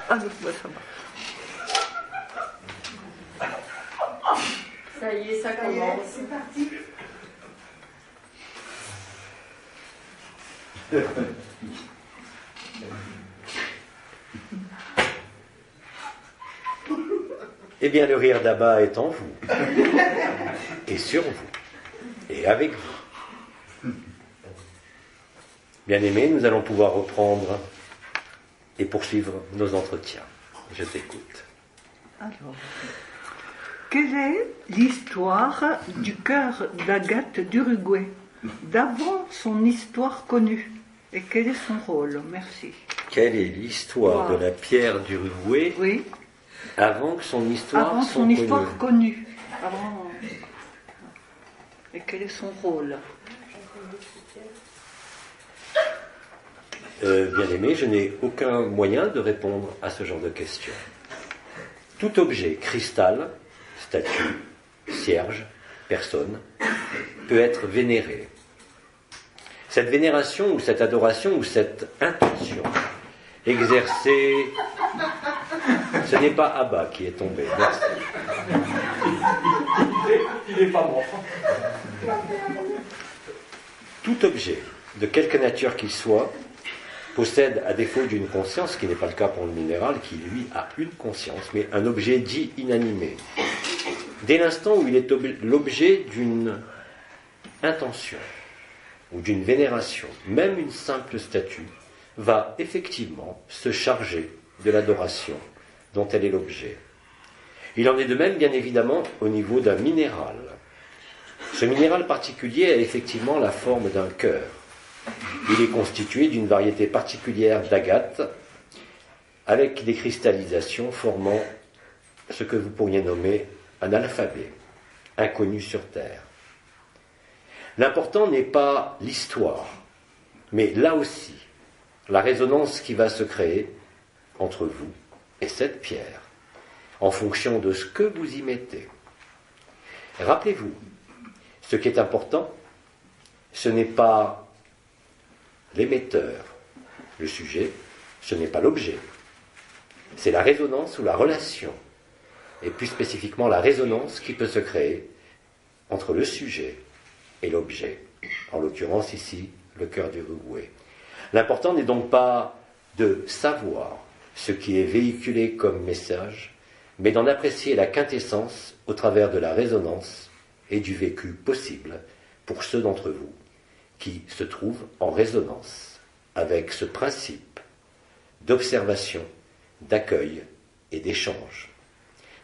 Ah, donc, bah, ça va. Ça y est, ça commence. C'est parti. Eh bien, le rire d'Abba est en vous, et sur vous, et avec vous. Bien-aimés, nous allons pouvoir reprendre et poursuivre nos entretiens. Je t'écoute. Alors, quelle est l'histoire du cœur d'Agathe d'Uruguay, d'avant son histoire connue, et quel est son rôle? Merci. Quelle est l'histoire de la pierre d'Uruguay Oui. avant que son histoire Avant soit son histoire connue. Avant... Et quel est son rôle? Bien-aimé, je n'ai aucun moyen de répondre à ce genre de questions. Tout objet, cristal, statue, cierge, personne, peut être vénéré. Cette vénération ou cette adoration ou cette intention exercée, ce n'est pas Abba qui est tombé. Merci. Il n'est pas mort. Tout objet, de quelque nature qu'il soit, possède, à défaut d'une conscience, ce qui n'est pas le cas pour le minéral, qui lui a une conscience, mais un objet dit inanimé. Dès l'instant où il est l'objet d'une intention ou d'une vénération, même une simple statue va effectivement se charger de l'adoration dont elle est l'objet. Il en est de même, bien évidemment, au niveau d'un minéral. Ce minéral particulier a effectivement la forme d'un cœur. Il est constitué d'une variété particulière d'agates, avec des cristallisations formant ce que vous pourriez nommer un alphabet, inconnu sur Terre. L'important n'est pas l'histoire, mais là aussi, la résonance qui va se créer entre vous et cette pierre, en fonction de ce que vous y mettez. Rappelez-vous, ce qui est important, ce n'est pas l'émetteur, le sujet, ce n'est pas l'objet. C'est la résonance ou la relation, et plus spécifiquement la résonance qui peut se créer entre le sujet et l'objet. En l'occurrence ici, le cœur d'Uruguay. L'important n'est donc pas de savoir ce qui est véhiculé comme message, mais d'en apprécier la quintessence au travers de la résonance et du vécu possible pour ceux d'entre vous qui se trouvent en résonance avec ce principe d'observation, d'accueil et d'échange.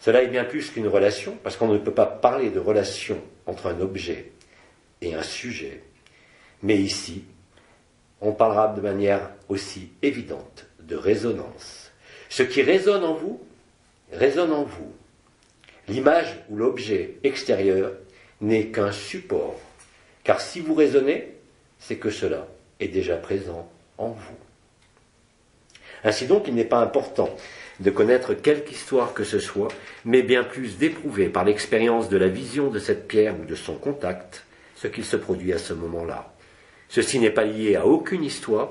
Cela est bien plus qu'une relation, parce qu'on ne peut pas parler de relation entre un objet et un sujet, mais ici, on parlera de manière aussi évidente de résonance. Ce qui résonne en vous, résonne en vous. L'image ou l'objet extérieur n'est qu'un support, car si vous raisonnez, c'est que cela est déjà présent en vous. Ainsi donc, il n'est pas important de connaître quelque histoire que ce soit, mais bien plus d'éprouver par l'expérience de la vision de cette pierre ou de son contact ce qu'il se produit à ce moment-là. Ceci n'est pas lié à aucune histoire,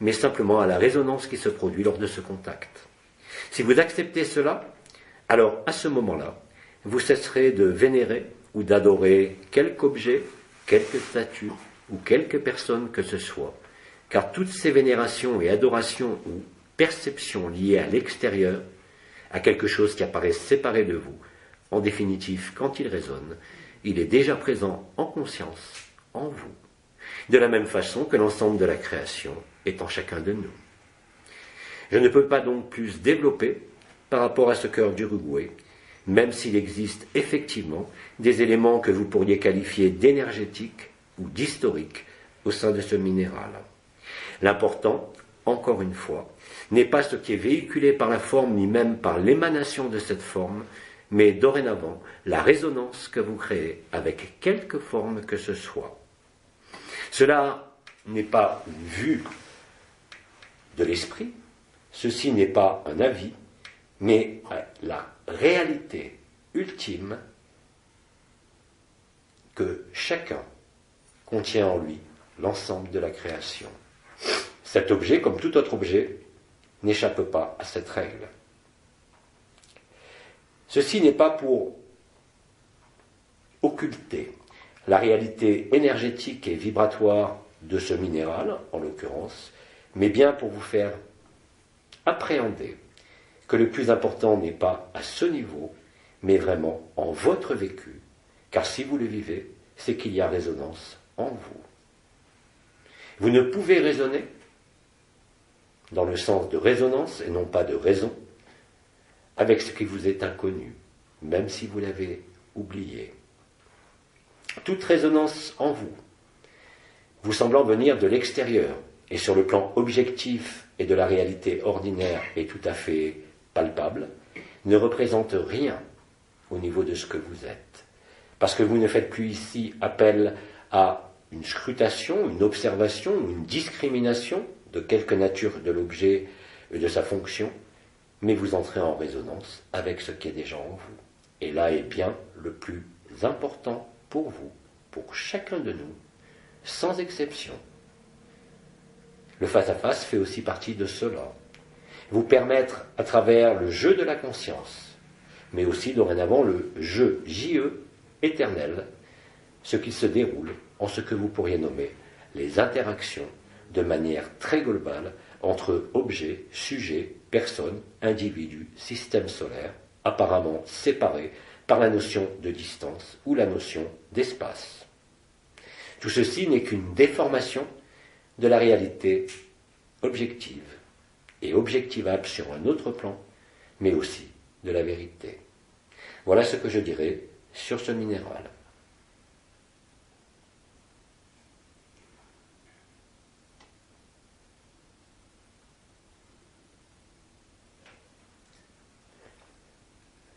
mais simplement à la résonance qui se produit lors de ce contact. Si vous acceptez cela, alors à ce moment-là, vous cesserez de vénérer ou d'adorer quelque objet, quelque statue ou quelque personne que ce soit, car toutes ces vénérations et adorations ou perceptions liées à l'extérieur, à quelque chose qui apparaît séparé de vous, en définitive, quand il résonne, il est déjà présent en conscience, en vous, de la même façon que l'ensemble de la création est en chacun de nous. Je ne peux pas donc plus développer par rapport à ce cœur d'Uruguay, même s'il existe effectivement des éléments que vous pourriez qualifier d'énergétiques ou d'historiques au sein de ce minéral. L'important, encore une fois, n'est pas ce qui est véhiculé par la forme ni même par l'émanation de cette forme, mais dorénavant la résonance que vous créez avec quelque forme que ce soit. Cela n'est pas une vue de l'esprit, ceci n'est pas un avis, mais la réalité ultime que chacun contient en lui l'ensemble de la création. Cet objet, comme tout autre objet, n'échappe pas à cette règle. Ceci n'est pas pour occulter la réalité énergétique et vibratoire de ce minéral, en l'occurrence, mais bien pour vous faire appréhender que le plus important n'est pas à ce niveau, mais vraiment en votre vécu, car si vous le vivez, c'est qu'il y a résonance en vous. Vous ne pouvez raisonner dans le sens de résonance et non pas de raison, avec ce qui vous est inconnu, même si vous l'avez oublié. Toute résonance en vous, vous semblant venir de l'extérieur, et sur le plan objectif et de la réalité ordinaire est tout à fait palpable, ne représente rien au niveau de ce que vous êtes. Parce que vous ne faites plus ici appel à une scrutation, une observation, une discrimination de quelque nature de l'objet et de sa fonction, mais vous entrez en résonance avec ce qui est déjà en vous. Et là est bien le plus important pour vous, pour chacun de nous, sans exception. Le face-à-face fait aussi partie de cela. Vous permettre, à travers le jeu de la conscience, mais aussi dorénavant le jeu J-E éternel, ce qui se déroule en ce que vous pourriez nommer les interactions de manière très globale entre objets, sujets, personnes, individus, systèmes solaires, apparemment séparés par la notion de distance ou la notion d'espace. Tout ceci n'est qu'une déformation de la réalité objective et objectivable sur un autre plan, mais aussi de la vérité. Voilà ce que je dirais sur ce minéral.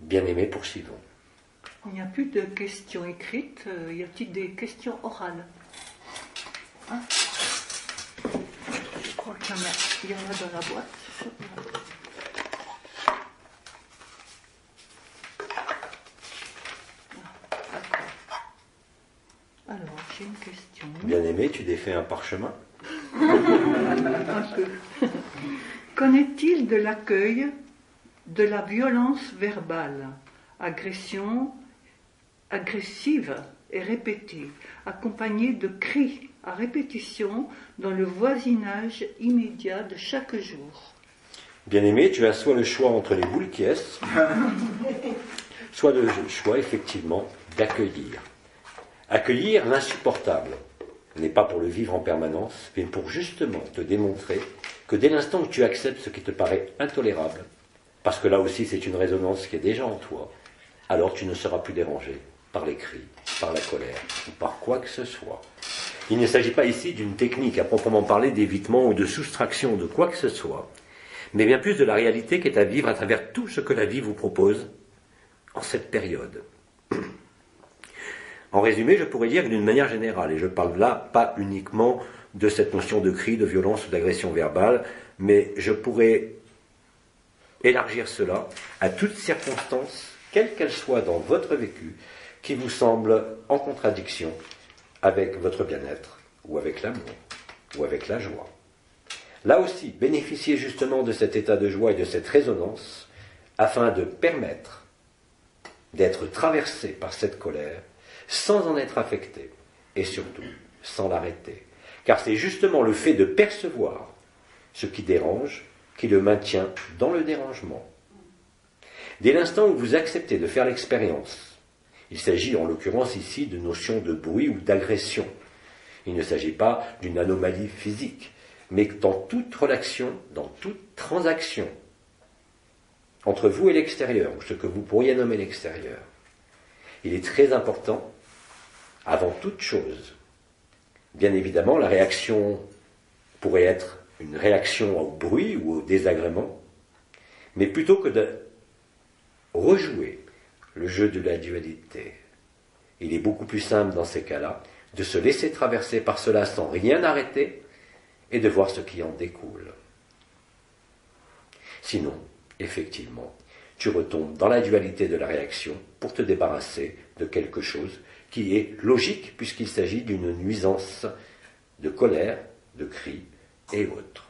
Bien-aimés, poursuivons. Il n'y a plus de questions écrites, y a-t-il des questions orales? Hein? Je crois qu'il y en a dans la boîte. Alors, j'ai une question. Bien-aimé, tu défais un parchemin? Un peu. Qu'en est-il de l'accueil de la violence verbale, agressive et répétée, accompagnée de cris à répétition dans le voisinage immédiat de chaque jour? Bien-aimé, tu as soit le choix entre les boules qui est, soit le choix, effectivement, d'accueillir. Accueillir l'insupportable n'est pas pour le vivre en permanence, mais pour justement te démontrer que dès l'instant que tu acceptes ce qui te paraît intolérable, parce que là aussi c'est une résonance qui est déjà en toi, alors tu ne seras plus dérangé par les cris, par la colère, ou par quoi que ce soit. Il ne s'agit pas ici d'une technique à proprement parler d'évitement ou de soustraction de quoi que ce soit, mais bien plus de la réalité qui est à vivre à travers tout ce que la vie vous propose en cette période. En résumé, je pourrais dire que d'une manière générale, et je parle là pas uniquement de cette notion de cri, de violence ou d'agression verbale, mais je pourrais élargir cela à toute circonstance, quelle qu'elle soit dans votre vécu, qui vous semble en contradiction avec votre bien-être, ou avec l'amour, ou avec la joie. Là aussi, bénéficiez justement de cet état de joie et de cette résonance, afin de permettre d'être traversé par cette colère, sans en être affecté, et surtout sans l'arrêter. Car c'est justement le fait de percevoir ce qui dérange qui le maintient dans le dérangement. Dès l'instant où vous acceptez de faire l'expérience, il s'agit en l'occurrence ici de notions de bruit ou d'agression. Il ne s'agit pas d'une anomalie physique, mais dans toute relation, dans toute transaction, entre vous et l'extérieur, ou ce que vous pourriez nommer l'extérieur, il est très important, avant toute chose, bien évidemment, la réaction pourrait être une réaction au bruit ou au désagrément, mais plutôt que de rejouer le jeu de la dualité, il est beaucoup plus simple dans ces cas-là de se laisser traverser par cela sans rien arrêter et de voir ce qui en découle. Sinon, effectivement, tu retombes dans la dualité de la réaction pour te débarrasser de quelque chose qui est logique puisqu'il s'agit d'une nuisance de colère, de cris et autres.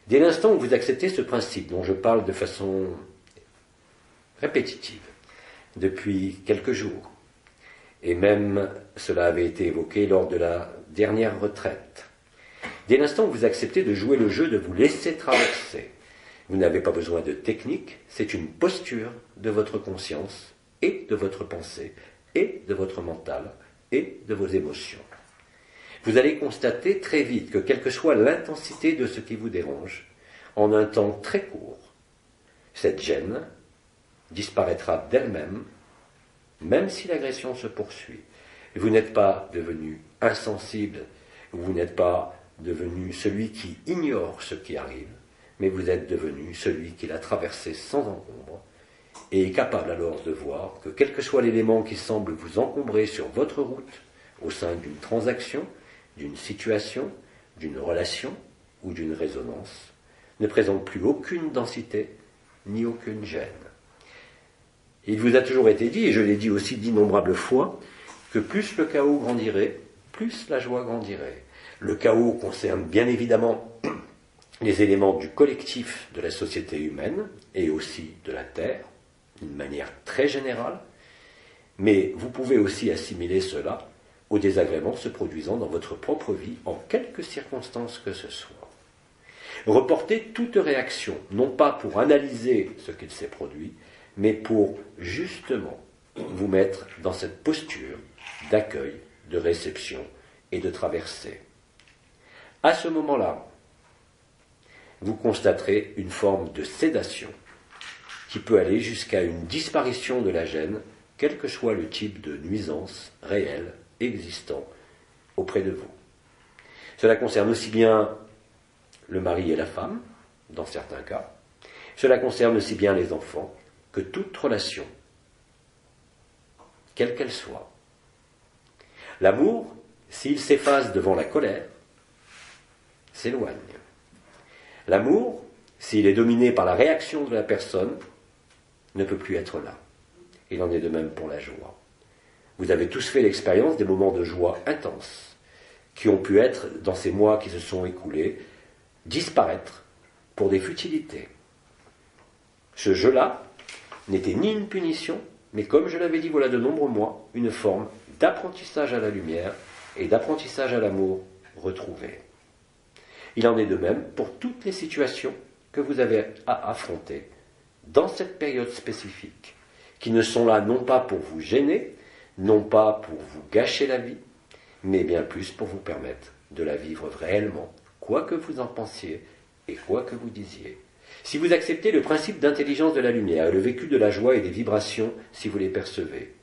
Dès l'instant où vous acceptez ce principe dont je parle de façon répétitive depuis quelques jours, et même cela avait été évoqué lors de la dernière retraite, dès l'instant où vous acceptez de jouer le jeu de vous laisser traverser, vous n'avez pas besoin de technique, c'est une posture de votre conscience et de votre pensée et de votre mental et de vos émotions. Vous allez constater très vite que quelle que soit l'intensité de ce qui vous dérange, en un temps très court, cette gêne disparaîtra d'elle-même, même si l'agression se poursuit. Vous n'êtes pas devenu insensible, vous n'êtes pas devenu celui qui ignore ce qui arrive, mais vous êtes devenu celui qui l'a traversé sans encombre et est capable alors de voir que quel que soit l'élément qui semble vous encombrer sur votre route, au sein d'une transaction, d'une situation, d'une relation ou d'une résonance, ne présente plus aucune densité ni aucune gêne. Il vous a toujours été dit, et je l'ai dit aussi d'innombrables fois, que plus le chaos grandirait, plus la joie grandirait. Le chaos concerne bien évidemment les éléments du collectif de la société humaine et aussi de la Terre, d'une manière très générale, mais vous pouvez aussi assimiler cela aux désagréments se produisant dans votre propre vie en quelque circonstances que ce soit. Reportez toute réaction, non pas pour analyser ce qu'il s'est produit, mais pour justement vous mettre dans cette posture d'accueil, de réception et de traversée. À ce moment-là, vous constaterez une forme de sédation qui peut aller jusqu'à une disparition de la gêne, quel que soit le type de nuisance réelle existant auprès de vous. Cela concerne aussi bien le mari et la femme, dans certains cas. Cela concerne aussi bien les enfants que toute relation, quelle qu'elle soit. L'amour, s'il s'efface devant la colère, s'éloigne. L'amour, s'il est dominé par la réaction de la personne, ne peut plus être là. Il en est de même pour la joie. Vous avez tous fait l'expérience des moments de joie intenses qui ont pu être, dans ces mois qui se sont écoulés, disparaître pour des futilités. Ce jeu-là n'était ni une punition, mais comme je l'avais dit voilà de nombreux mois, une forme d'apprentissage à la lumière et d'apprentissage à l'amour retrouvé. Il en est de même pour toutes les situations que vous avez à affronter dans cette période spécifique, qui ne sont là non pas pour vous gêner, non pas pour vous gâcher la vie, mais bien plus pour vous permettre de la vivre réellement, quoi que vous en pensiez et quoi que vous disiez. Si vous acceptez le principe d'intelligence de la lumière et le vécu de la joie et des vibrations, si vous les percevez,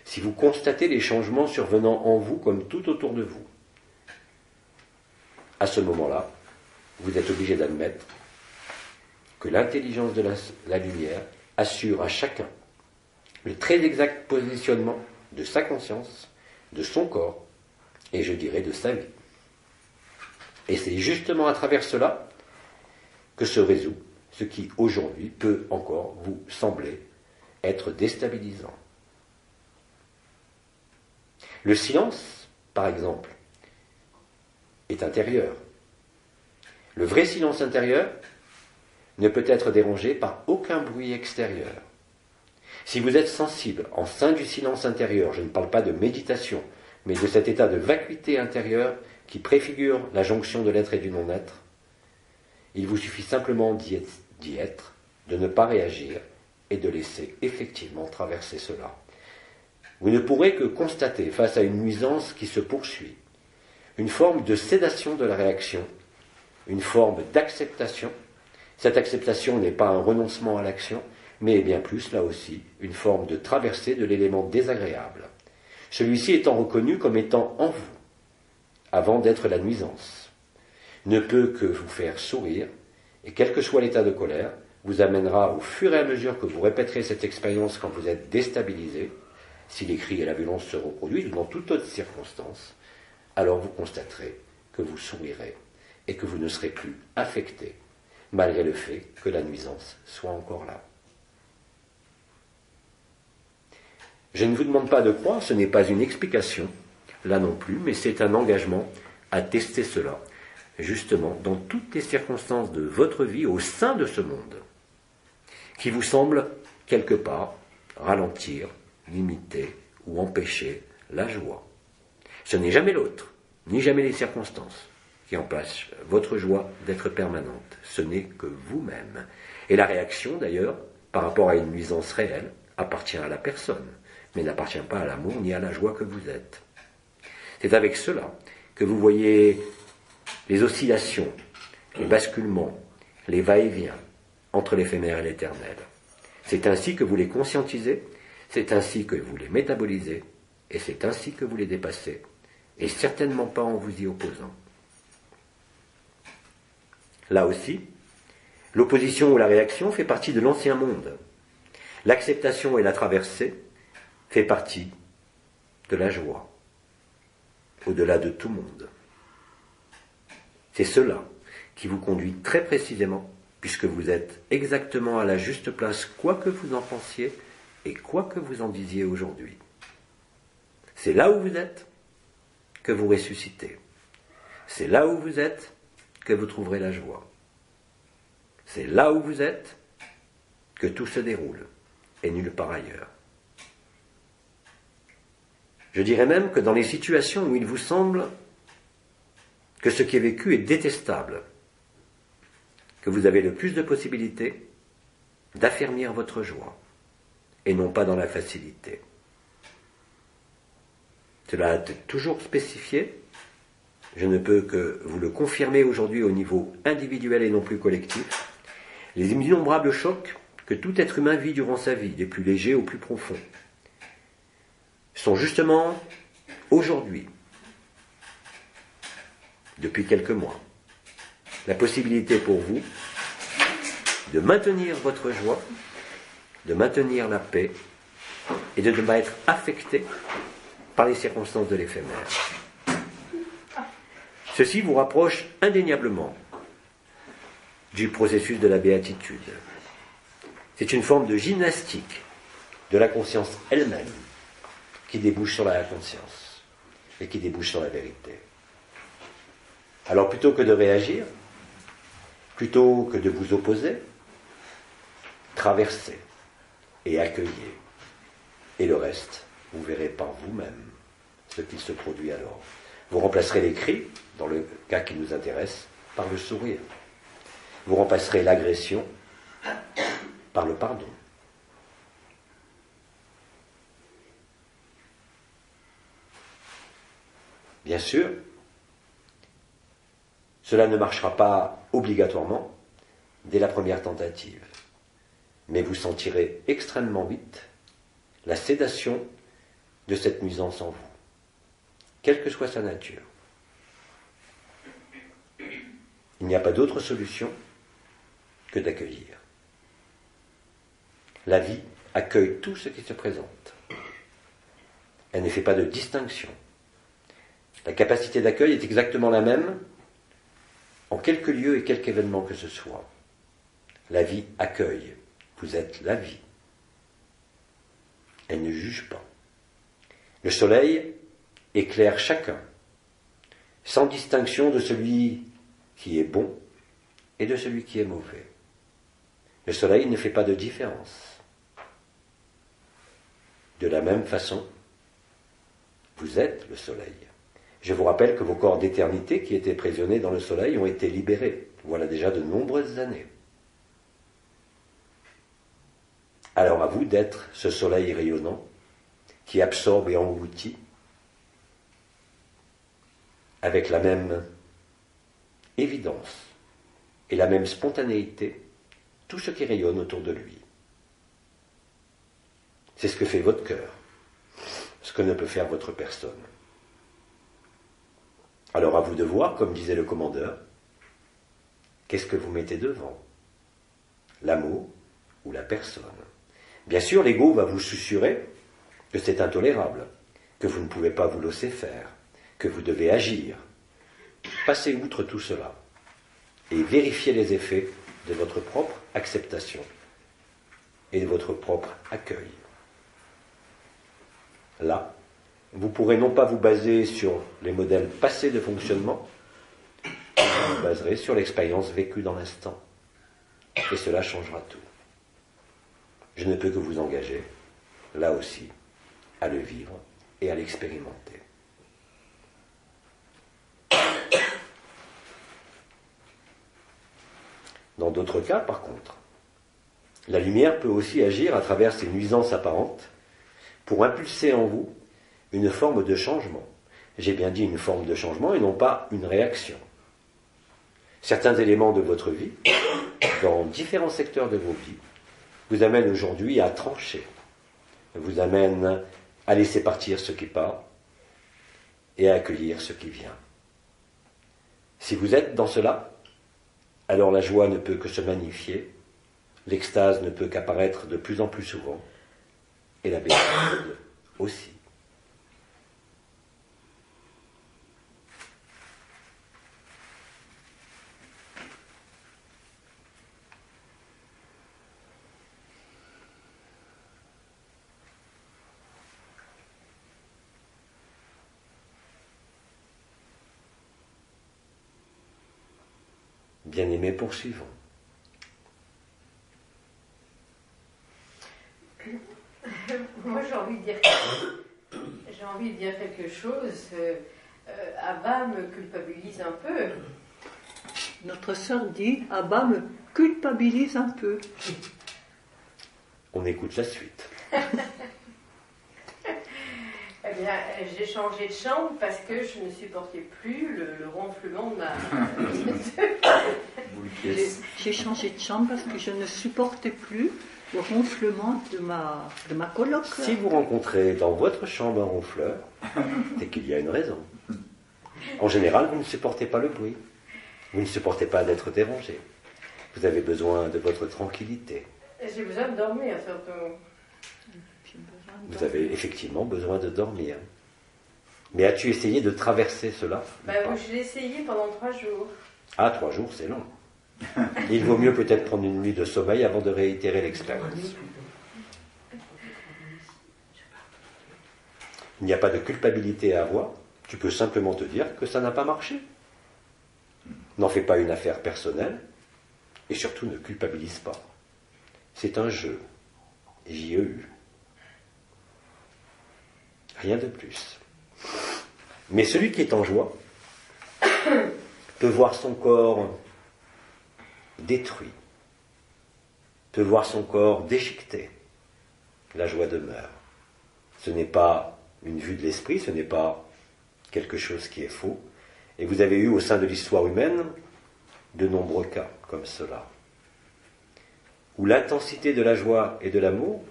si vous constatez les changements survenant en vous comme tout autour de vous, à ce moment-là, vous êtes obligé d'admettre que l'intelligence de la lumière assure à chacun le très exact positionnement de sa conscience, de son corps, et je dirais de sa vie. Et c'est justement à travers cela que se résout ce qui aujourd'hui peut encore vous sembler être déstabilisant. Le silence, par exemple, est intérieur. Le vrai silence intérieur ne peut être dérangé par aucun bruit extérieur. Si vous êtes sensible en sein du silence intérieur, je ne parle pas de méditation, mais de cet état de vacuité intérieure qui préfigure la jonction de l'être et du non-être, il vous suffit simplement d'y être, de ne pas réagir et de laisser effectivement traverser cela. Vous ne pourrez que constater, face à une nuisance qui se poursuit, une forme de sédation de la réaction, une forme d'acceptation. Cette acceptation n'est pas un renoncement à l'action, mais bien plus, là aussi, une forme de traversée de l'élément désagréable. Celui-ci étant reconnu comme étant en vous, avant d'être la nuisance, ne peut que vous faire sourire, et quel que soit l'état de colère, vous amènera au fur et à mesure que vous répéterez cette expérience quand vous êtes déstabilisé, si les cris et la violence se reproduisent ou dans toute autre circonstance, alors vous constaterez que vous sourirez et que vous ne serez plus affecté, malgré le fait que la nuisance soit encore là. Je ne vous demande pas de croire, ce n'est pas une explication, là non plus, mais c'est un engagement à tester cela. justement, dans toutes les circonstances de votre vie au sein de ce monde, qui vous semble, quelque part, ralentir, limiter ou empêcher la joie. Ce n'est jamais l'autre, ni jamais les circonstances, qui empêchent votre joie d'être permanente. Ce n'est que vous-même. Et la réaction, d'ailleurs, par rapport à une nuisance réelle, appartient à la personne, mais n'appartient pas à l'amour ni à la joie que vous êtes. C'est avec cela que vous voyez les oscillations, les basculements, les va-et-vient entre l'éphémère et l'éternel. C'est ainsi que vous les conscientisez, c'est ainsi que vous les métabolisez, et c'est ainsi que vous les dépassez, et certainement pas en vous y opposant. Là aussi, l'opposition ou la réaction fait partie de l'ancien monde. L'acceptation et la traversée fait partie de la joie, au-delà de tout monde. C'est cela qui vous conduit très précisément, puisque vous êtes exactement à la juste place, quoi que vous en pensiez et quoi que vous en disiez aujourd'hui. C'est là où vous êtes que vous ressuscitez. C'est là où vous êtes que vous trouverez la joie. C'est là où vous êtes que tout se déroule, et nulle part ailleurs. Je dirais même que dans les situations où il vous semble que ce qui est vécu est détestable, que vous avez le plus de possibilités d'affermir votre joie, et non pas dans la facilité. Cela a été toujours spécifié. Je ne peux que vous le confirmer aujourd'hui au niveau individuel et non plus collectif. Les innombrables chocs que tout être humain vit durant sa vie, des plus légers aux plus profonds, sont justement aujourd'hui, depuis quelques mois, la possibilité pour vous de maintenir votre joie, de maintenir la paix et de ne pas être affecté par les circonstances de l'éphémère. Ceci vous rapproche indéniablement du processus de la béatitude. C'est une forme de gymnastique de la conscience elle-même qui débouche sur la conscience et qui débouche sur la vérité. Alors plutôt que de réagir, plutôt que de vous opposer, traversez et accueillez. Et le reste, vous verrez par vous-même ce qu'il se produit alors. Vous remplacerez les cris, dans le cas qui nous intéresse, par le sourire. Vous remplacerez l'agression par le pardon. Bien sûr, cela ne marchera pas obligatoirement dès la première tentative, mais vous sentirez extrêmement vite la sédation de cette nuisance en vous, quelle que soit sa nature. Il n'y a pas d'autre solution que d'accueillir. La vie accueille tout ce qui se présente. Elle ne fait pas de distinction. La capacité d'accueil est exactement la même en quelque lieu et quelque événement que ce soit. La vie accueille. Vous êtes la vie. Elle ne juge pas. Le soleil éclaire chacun, sans distinction de celui qui est bon et de celui qui est mauvais. Le soleil ne fait pas de différence. De la même façon, vous êtes le soleil. Je vous rappelle que vos corps d'éternité qui étaient prisonniers dans le soleil ont été libérés, voilà déjà de nombreuses années. Alors à vous d'être ce soleil rayonnant qui absorbe et engloutit avec la même évidence et la même spontanéité tout ce qui rayonne autour de lui. C'est ce que fait votre cœur, ce que ne peut faire votre personne. Alors à vous de voir, comme disait le commandeur, qu'est-ce que vous mettez devant ? L'amour ou la personne ? Bien sûr, l'ego va vous susurrer que c'est intolérable, que vous ne pouvez pas vous laisser faire, que vous devez agir. Passez outre tout cela et vérifiez les effets de votre propre acceptation et de votre propre accueil. Là, vous pourrez non pas vous baser sur les modèles passés de fonctionnement, vous baserez sur l'expérience vécue dans l'instant. Et cela changera tout. Je ne peux que vous engager, là aussi, à le vivre et à l'expérimenter. Dans d'autres cas, par contre, la lumière peut aussi agir à travers ses nuisances apparentes pour impulser en vous une forme de changement. J'ai bien dit une forme de changement et non pas une réaction. Certains éléments de votre vie, dans différents secteurs de vos vies, vous amènent aujourd'hui à trancher, vous amènent à laisser partir ce qui part et à accueillir ce qui vient. Si vous êtes dans cela, alors la joie ne peut que se magnifier, l'extase ne peut qu'apparaître de plus en plus souvent, et la béatitude aussi. Bien-aimés, poursuivons. Moi, j'ai envie de dire quelque chose. Abba me culpabilise un peu. Notre sœur dit « Abba me culpabilise un peu ». On écoute la suite. Eh bien, j'ai changé de chambre parce que je ne supportais plus le ronflement de ma... J'ai changé de chambre parce que je ne supportais plus le ronflement de ma coloc. Si vous rencontrez dans votre chambre un ronfleur, c'est qu'il y a une raison. En général, vous ne supportez pas le bruit. Vous ne supportez pas d'être dérangé. Vous avez besoin de votre tranquillité. J'ai besoin de dormir, surtout. Vous avez effectivement besoin de dormir. Mais as-tu essayé de traverser cela? Je l'ai essayé pendant 3 jours. Ah, 3 jours, c'est long. Il vaut mieux peut-être prendre une nuit de sommeil avant de réitérer l'expérience. Il n'y a pas de culpabilité à avoir. Tu peux simplement te dire que ça n'a pas marché. N'en fais pas une affaire personnelle et surtout ne culpabilise pas. C'est un jeu. J-E-U. Rien de plus. Mais celui qui est en joie peut voir son corps détruit, peut voir son corps déchiqueté. La joie demeure. Ce n'est pas une vue de l'esprit, ce n'est pas quelque chose qui est faux. Et vous avez eu au sein de l'histoire humaine de nombreux cas comme cela, où l'intensité de la joie et de l'amour,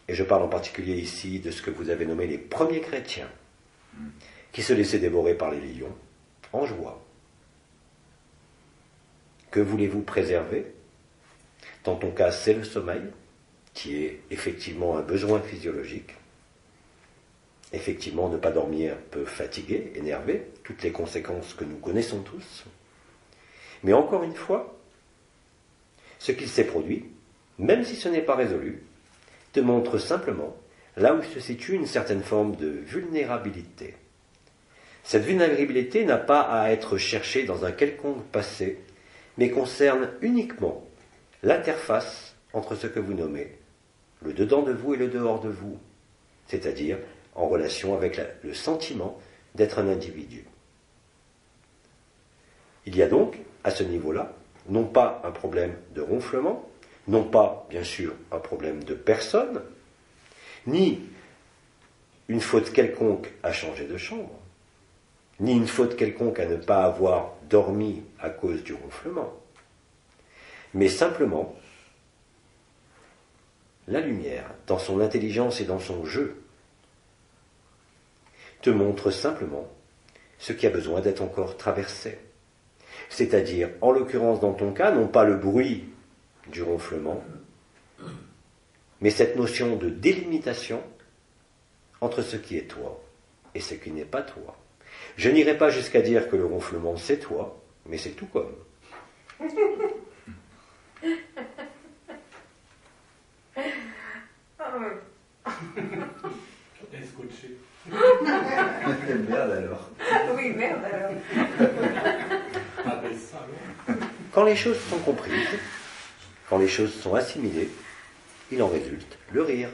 et je parle en particulier ici de ce que vous avez nommé les premiers chrétiens, qui se laissaient dévorer par les lions, en joie. Que voulez-vous préserver? Dans ton cas, c'est le sommeil, qui est effectivement un besoin physiologique. Effectivement, ne pas dormir peut fatiguer, énerver, toutes les conséquences que nous connaissons tous. Mais encore une fois, ce qu'il s'est produit, même si ce n'est pas résolu, te montre simplement là où se situe une certaine forme de vulnérabilité. Cette vulnérabilité n'a pas à être cherchée dans un quelconque passé, mais concerne uniquement l'interface entre ce que vous nommez le dedans de vous et le dehors de vous, c'est-à-dire en relation avec le sentiment d'être un individu. Il y a donc, à ce niveau-là, non pas un problème de ronflement, non pas, bien sûr, un problème de personne, ni une faute quelconque à changer de chambre, ni une faute quelconque à ne pas avoir dormi à cause du ronflement, mais simplement la lumière, dans son intelligence et dans son jeu, te montre simplement ce qui a besoin d'être encore traversé. C'est-à-dire, en l'occurrence dans ton cas, non pas le bruit du ronflement, mais cette notion de délimitation entre ce qui est toi et ce qui n'est pas toi. Je n'irai pas jusqu'à dire que le ronflement c'est toi, mais c'est tout comme. T'es scotché. Merde alors. Oui, merde alors. Appelle ça les choses sont comprises, quand les choses sont assimilées, il en résulte le rire.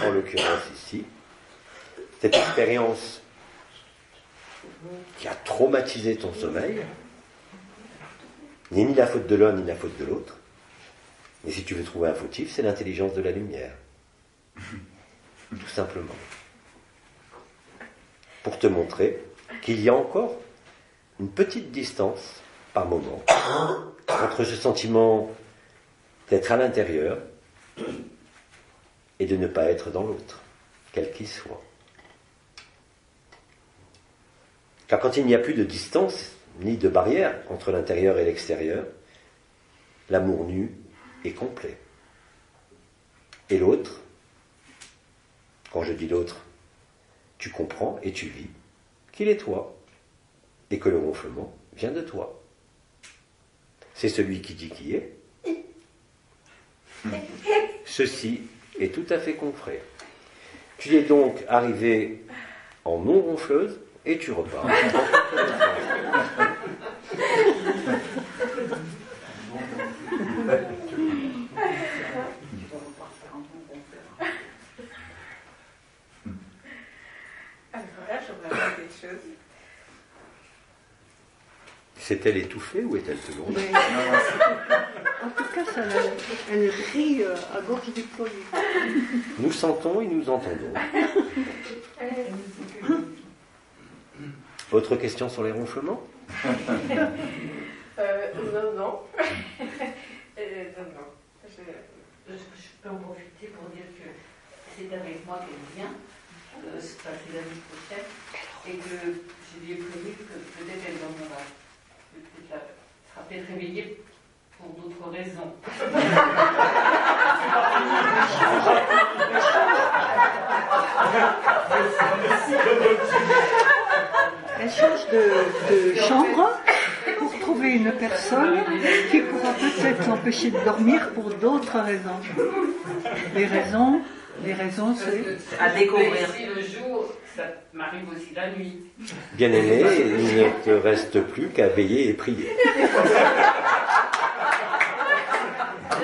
En l'occurrence ici, cette expérience qui a traumatisé ton sommeil n'est ni la faute de l'un ni la faute de l'autre. Mais si tu veux trouver un fautif, c'est l'intelligence de la lumière. Tout simplement. Pour te montrer qu'il y a encore une petite distance, par moment, entre ce sentiment d'être à l'intérieur et de ne pas être dans l'autre, quel qu'il soit. Car quand il n'y a plus de distance, ni de barrière entre l'intérieur et l'extérieur, l'amour nu est complet. Et l'autre, quand je dis l'autre, tu comprends et tu vis qu'il est toi, et que le ronflement vient de toi. C'est celui qui dit qui est. Ceci est tout à fait concret. Tu es donc arrivé en non-ronfleuse et tu repars. Alors là, j'aurais fait quelque chose. S'est-elle étouffée ou est-elle toujours là? En tout cas, elle brille à gorge déployée. Nous sentons et nous entendons. Autre question sur les ronflements? Non, non. Non, non. Je peux en profiter pour dire que c'est avec moi qu'elle vient, c'est passé l'année prochaine, et que je lui ai prévu que peut-être elle dormira. Elle sera peut-être réveillée pour d'autres raisons. Elle change de chambre pour trouver une personne qui pourra peut-être l'empêcher de dormir pour d'autres raisons. Les raisons, c'est... À découvrir. Si le jour, ça m'arrive aussi la nuit. Bien-aimé, il ne te reste plus qu'à veiller et prier.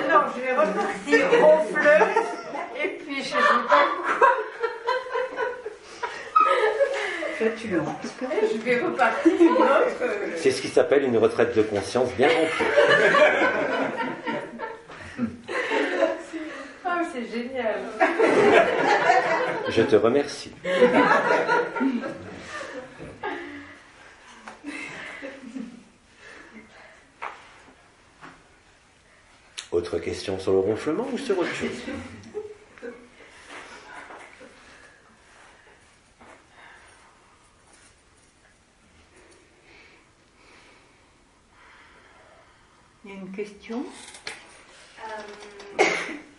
Non, je vais repartir ronfleuse, et puis je ne sais pas quoi. Flatulent. Je vais repartir une autre. C'est ce qui s'appelle une retraite de conscience bien remplie. Ah, c'est génial. Je te remercie. Autre question sur le ronflement ou sur autre chose? Il y a une question.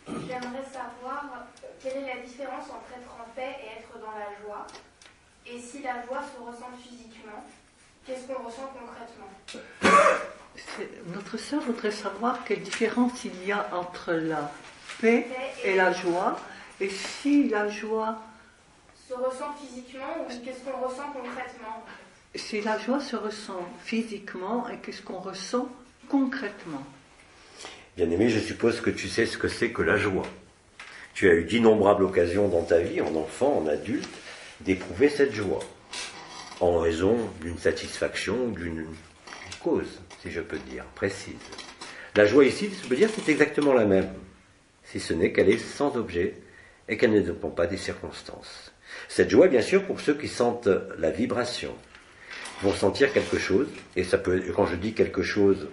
J'aimerais savoir quelle est la différence entre être en paix et être dans la joie. Et si la joie se ressent physiquement, qu'est-ce qu'on ressent concrètement? Notre sœur voudrait savoir quelle différence il y a entre la paix et la joie. Et si la joie se ressent physiquement ou qu'est-ce qu'on ressent concrètement? Si la joie se ressent physiquement et qu'est-ce qu'on ressent concrètement? Bien-aimé, je suppose que tu sais ce que c'est que la joie. Tu as eu d'innombrables occasions dans ta vie, en enfant, en adulte, d'éprouver cette joie, en raison d'une satisfaction, d'une cause, si je peux dire, précise. La joie ici, je peux dire, c'est exactement la même, si ce n'est qu'elle est sans objet et qu'elle ne dépend pas des circonstances. Cette joie, bien sûr, pour ceux qui sentent la vibration, vont sentir quelque chose, et ça peut, quand je dis quelque chose,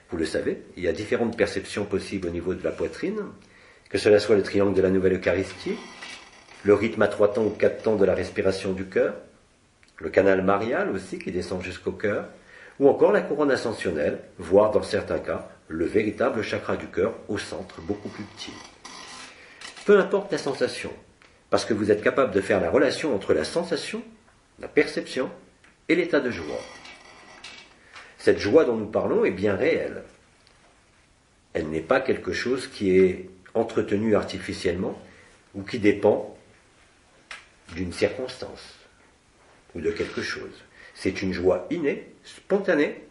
vous le savez, il y a différentes perceptions possibles au niveau de la poitrine, que cela soit le triangle de la nouvelle Eucharistie, le rythme à 3 temps ou 4 temps de la respiration du cœur, le canal marial aussi qui descend jusqu'au cœur, ou encore la couronne ascensionnelle, voire dans certains cas, le véritable chakra du cœur au centre, beaucoup plus petit. Peu importe la sensation, parce que vous êtes capable de faire la relation entre la sensation, la perception et l'état de joie. Cette joie dont nous parlons est bien réelle. Elle n'est pas quelque chose qui est entretenu artificiellement ou qui dépend d'une circonstance ou de quelque chose. C'est une joie innée, spontanée.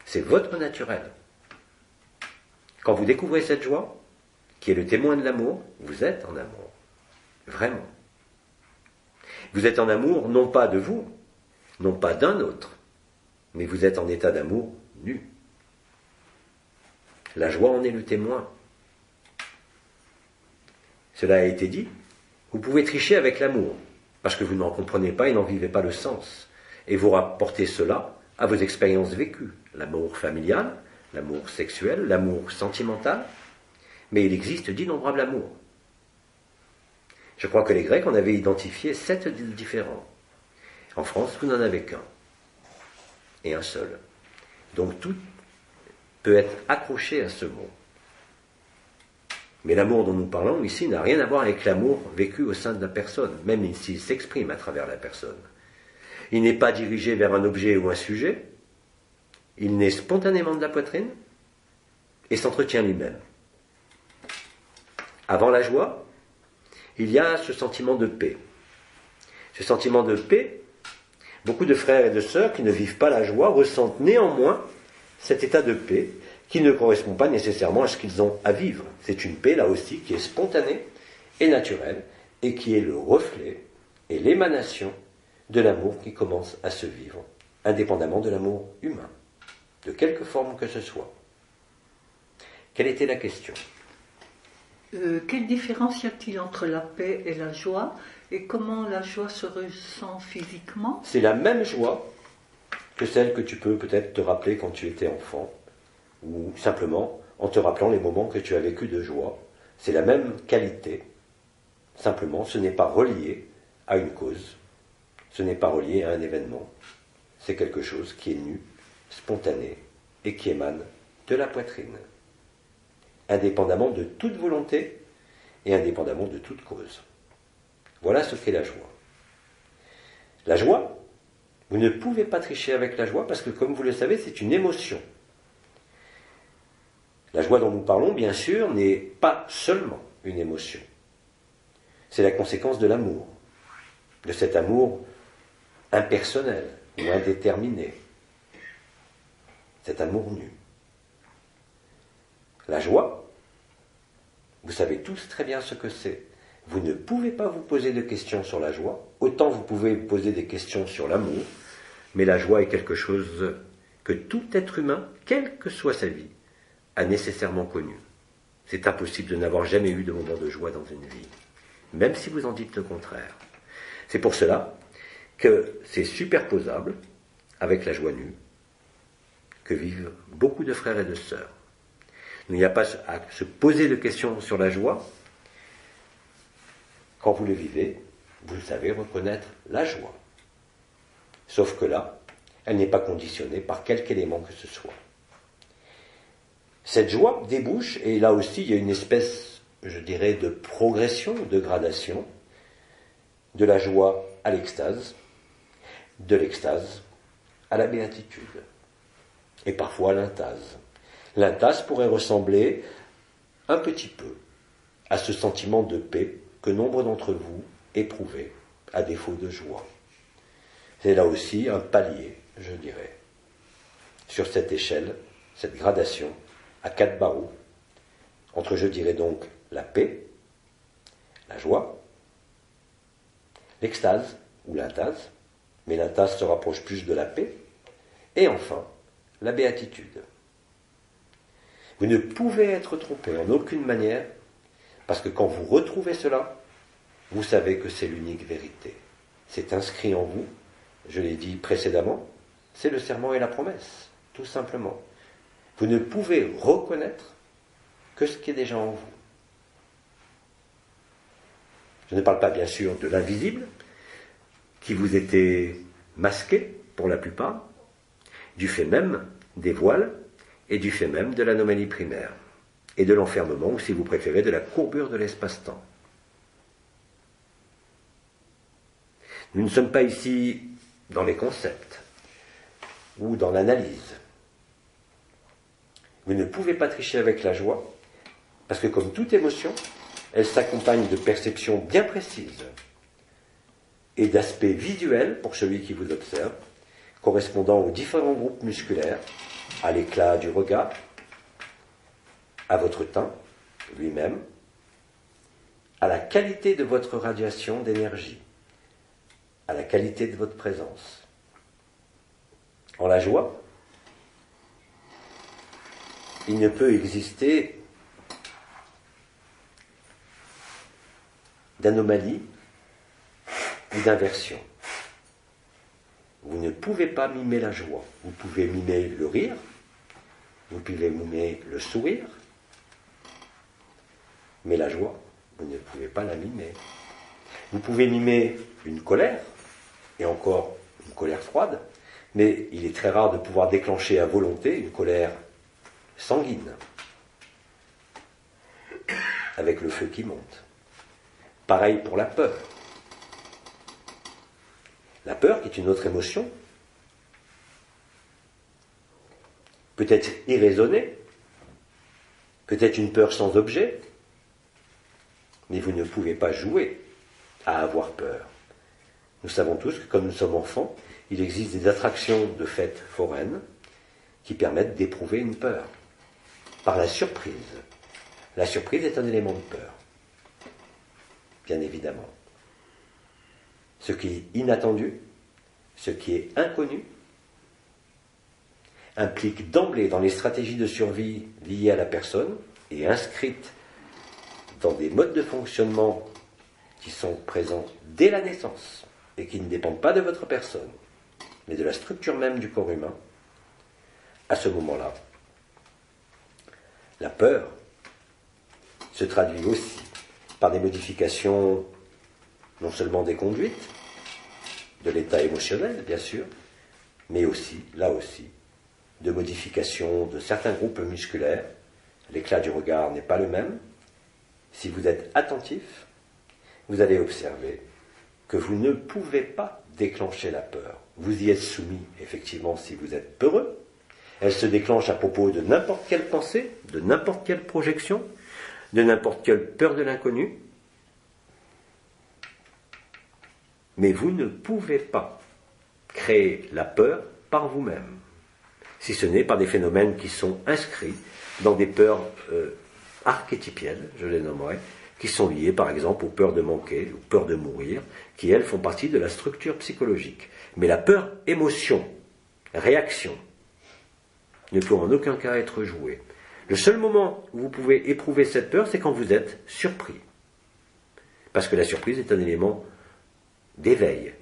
C'est votre naturel. Quand vous découvrez cette joie, qui est le témoin de l'amour, vous êtes en amour. Vraiment. Vous êtes en amour non pas de vous, non pas d'un autre, mais vous êtes en état d'amour nu. La joie en est le témoin. Cela a été dit, vous pouvez tricher avec l'amour, parce que vous n'en comprenez pas et n'en vivez pas le sens. Et vous rapportez cela à vos expériences vécues, l'amour familial, l'amour sexuel, l'amour sentimental, mais il existe d'innombrables amours. Je crois que les Grecs en avaient identifié 7 différents. En France, vous n'en avez qu'un, et un seul. Donc tout peut être accroché à ce mot. Mais l'amour dont nous parlons ici n'a rien à voir avec l'amour vécu au sein de la personne, même s'il s'exprime à travers la personne. Il n'est pas dirigé vers un objet ou un sujet, il naît spontanément de la poitrine et s'entretient lui-même. Avant la joie, il y a ce sentiment de paix. Ce sentiment de paix, beaucoup de frères et de sœurs qui ne vivent pas la joie ressentent néanmoins cet état de paix qui ne correspond pas nécessairement à ce qu'ils ont à vivre. C'est une paix là aussi qui est spontanée et naturelle et qui est le reflet et l'émanation de l'amour qui commence à se vivre, indépendamment de l'amour humain, de quelque forme que ce soit. Quelle était la question ? Quelle différence y a-t-il entre la paix et la joie, et comment la joie se ressent physiquement ? C'est la même joie que celle que tu peux peut-être te rappeler quand tu étais enfant, ou simplement en te rappelant les moments que tu as vécus de joie. C'est la même qualité, simplement ce n'est pas relié à une cause, ce n'est pas relié à un événement, c'est quelque chose qui est nu, spontané, et qui émane de la poitrine, indépendamment de toute volonté et indépendamment de toute cause. Voilà ce qu'est la joie. La joie, vous ne pouvez pas tricher avec la joie parce que, comme vous le savez, c'est une émotion. La joie dont nous parlons, bien sûr, n'est pas seulement une émotion. C'est la conséquence de l'amour, de cet amour impersonnel ou indéterminé, cet amour nu. La joie, vous savez tous très bien ce que c'est. Vous ne pouvez pas vous poser de questions sur la joie, autant vous pouvez vous poser des questions sur l'amour, mais la joie est quelque chose que tout être humain, quelle que soit sa vie, a nécessairement connu. C'est impossible de n'avoir jamais eu de moment de joie dans une vie, même si vous en dites le contraire. C'est pour cela que c'est superposable avec la joie nue que vivent beaucoup de frères et de sœurs. Il n'y a pas à se poser de questions sur la joie. Quand vous le vivez, vous savez reconnaître la joie. Sauf que là, elle n'est pas conditionnée par quelque élément que ce soit. Cette joie débouche, et là aussi il y a une espèce, je dirais, de progression, de gradation, de la joie à l'extase, de l'extase à la béatitude, et parfois à l'intase. L'intase pourrait ressembler un petit peu à ce sentiment de paix que nombre d'entre vous éprouvez à défaut de joie. C'est là aussi un palier, je dirais, sur cette échelle, cette gradation, à 4 barreaux, entre, je dirais donc, la paix, la joie, l'extase ou l'intase, mais l'intase se rapproche plus de la paix, et enfin, la béatitude. Vous ne pouvez être trompé en aucune manière, parce que quand vous retrouvez cela, vous savez que c'est l'unique vérité. C'est inscrit en vous, je l'ai dit précédemment, c'est le serment et la promesse, tout simplement. Vous ne pouvez reconnaître que ce qui est déjà en vous. Je ne parle pas bien sûr de l'invisible, qui vous était masqué pour la plupart, du fait même des voiles et du fait même de l'anomalie primaire, et de l'enfermement, ou si vous préférez, de la courbure de l'espace-temps. Nous ne sommes pas ici dans les concepts ou dans l'analyse. Vous ne pouvez pas tricher avec la joie, parce que comme toute émotion, elle s'accompagne de perceptions bien précises et d'aspect visuel pour celui qui vous observe, correspondant aux différents groupes musculaires, à l'éclat du regard, à votre teint lui-même, à la qualité de votre radiation d'énergie, à la qualité de votre présence. En la joie, il ne peut exister d'anomalie ou d'inversion. Vous ne pouvez pas mimer la joie. Vous pouvez mimer le rire, vous pouvez mimer le sourire, mais la joie, vous ne pouvez pas la mimer. Vous pouvez mimer une colère, et encore une colère froide, mais il est très rare de pouvoir déclencher à volonté une colère sanguine, avec le feu qui monte. Pareil pour la peur. La peur, qui est une autre émotion, peut être irraisonnée, peut être une peur sans objet, mais vous ne pouvez pas jouer à avoir peur. Nous savons tous que, comme nous sommes enfants, il existe des attractions de fêtes foraines qui permettent d'éprouver une peur par la surprise. La surprise est un élément de peur, bien évidemment. Ce qui est inattendu, ce qui est inconnu, implique d'emblée dans les stratégies de survie liées à la personne et inscrites dans des modes de fonctionnement qui sont présents dès la naissance et qui ne dépendent pas de votre personne, mais de la structure même du corps humain. À ce moment-là, la peur se traduit aussi par des modifications non seulement des conduites, de l'état émotionnel bien sûr, mais aussi, là aussi, de modifications de certains groupes musculaires. L'éclat du regard n'est pas le même. Si vous êtes attentif, vous allez observer que vous ne pouvez pas déclencher la peur. Vous y êtes soumis, effectivement, si vous êtes peureux. Elle se déclenche à propos de n'importe quelle pensée, de n'importe quelle projection, de n'importe quelle peur de l'inconnu. Mais vous ne pouvez pas créer la peur par vous-même, si ce n'est par des phénomènes qui sont inscrits dans des peurs archétypielles, je les nommerai, qui sont liées par exemple aux peurs de manquer, aux peurs de mourir, qui elles font partie de la structure psychologique. Mais la peur, émotion, réaction, ne peut en aucun cas être jouée. Le seul moment où vous pouvez éprouver cette peur, c'est quand vous êtes surpris. Parce que la surprise est un élément d'éveil,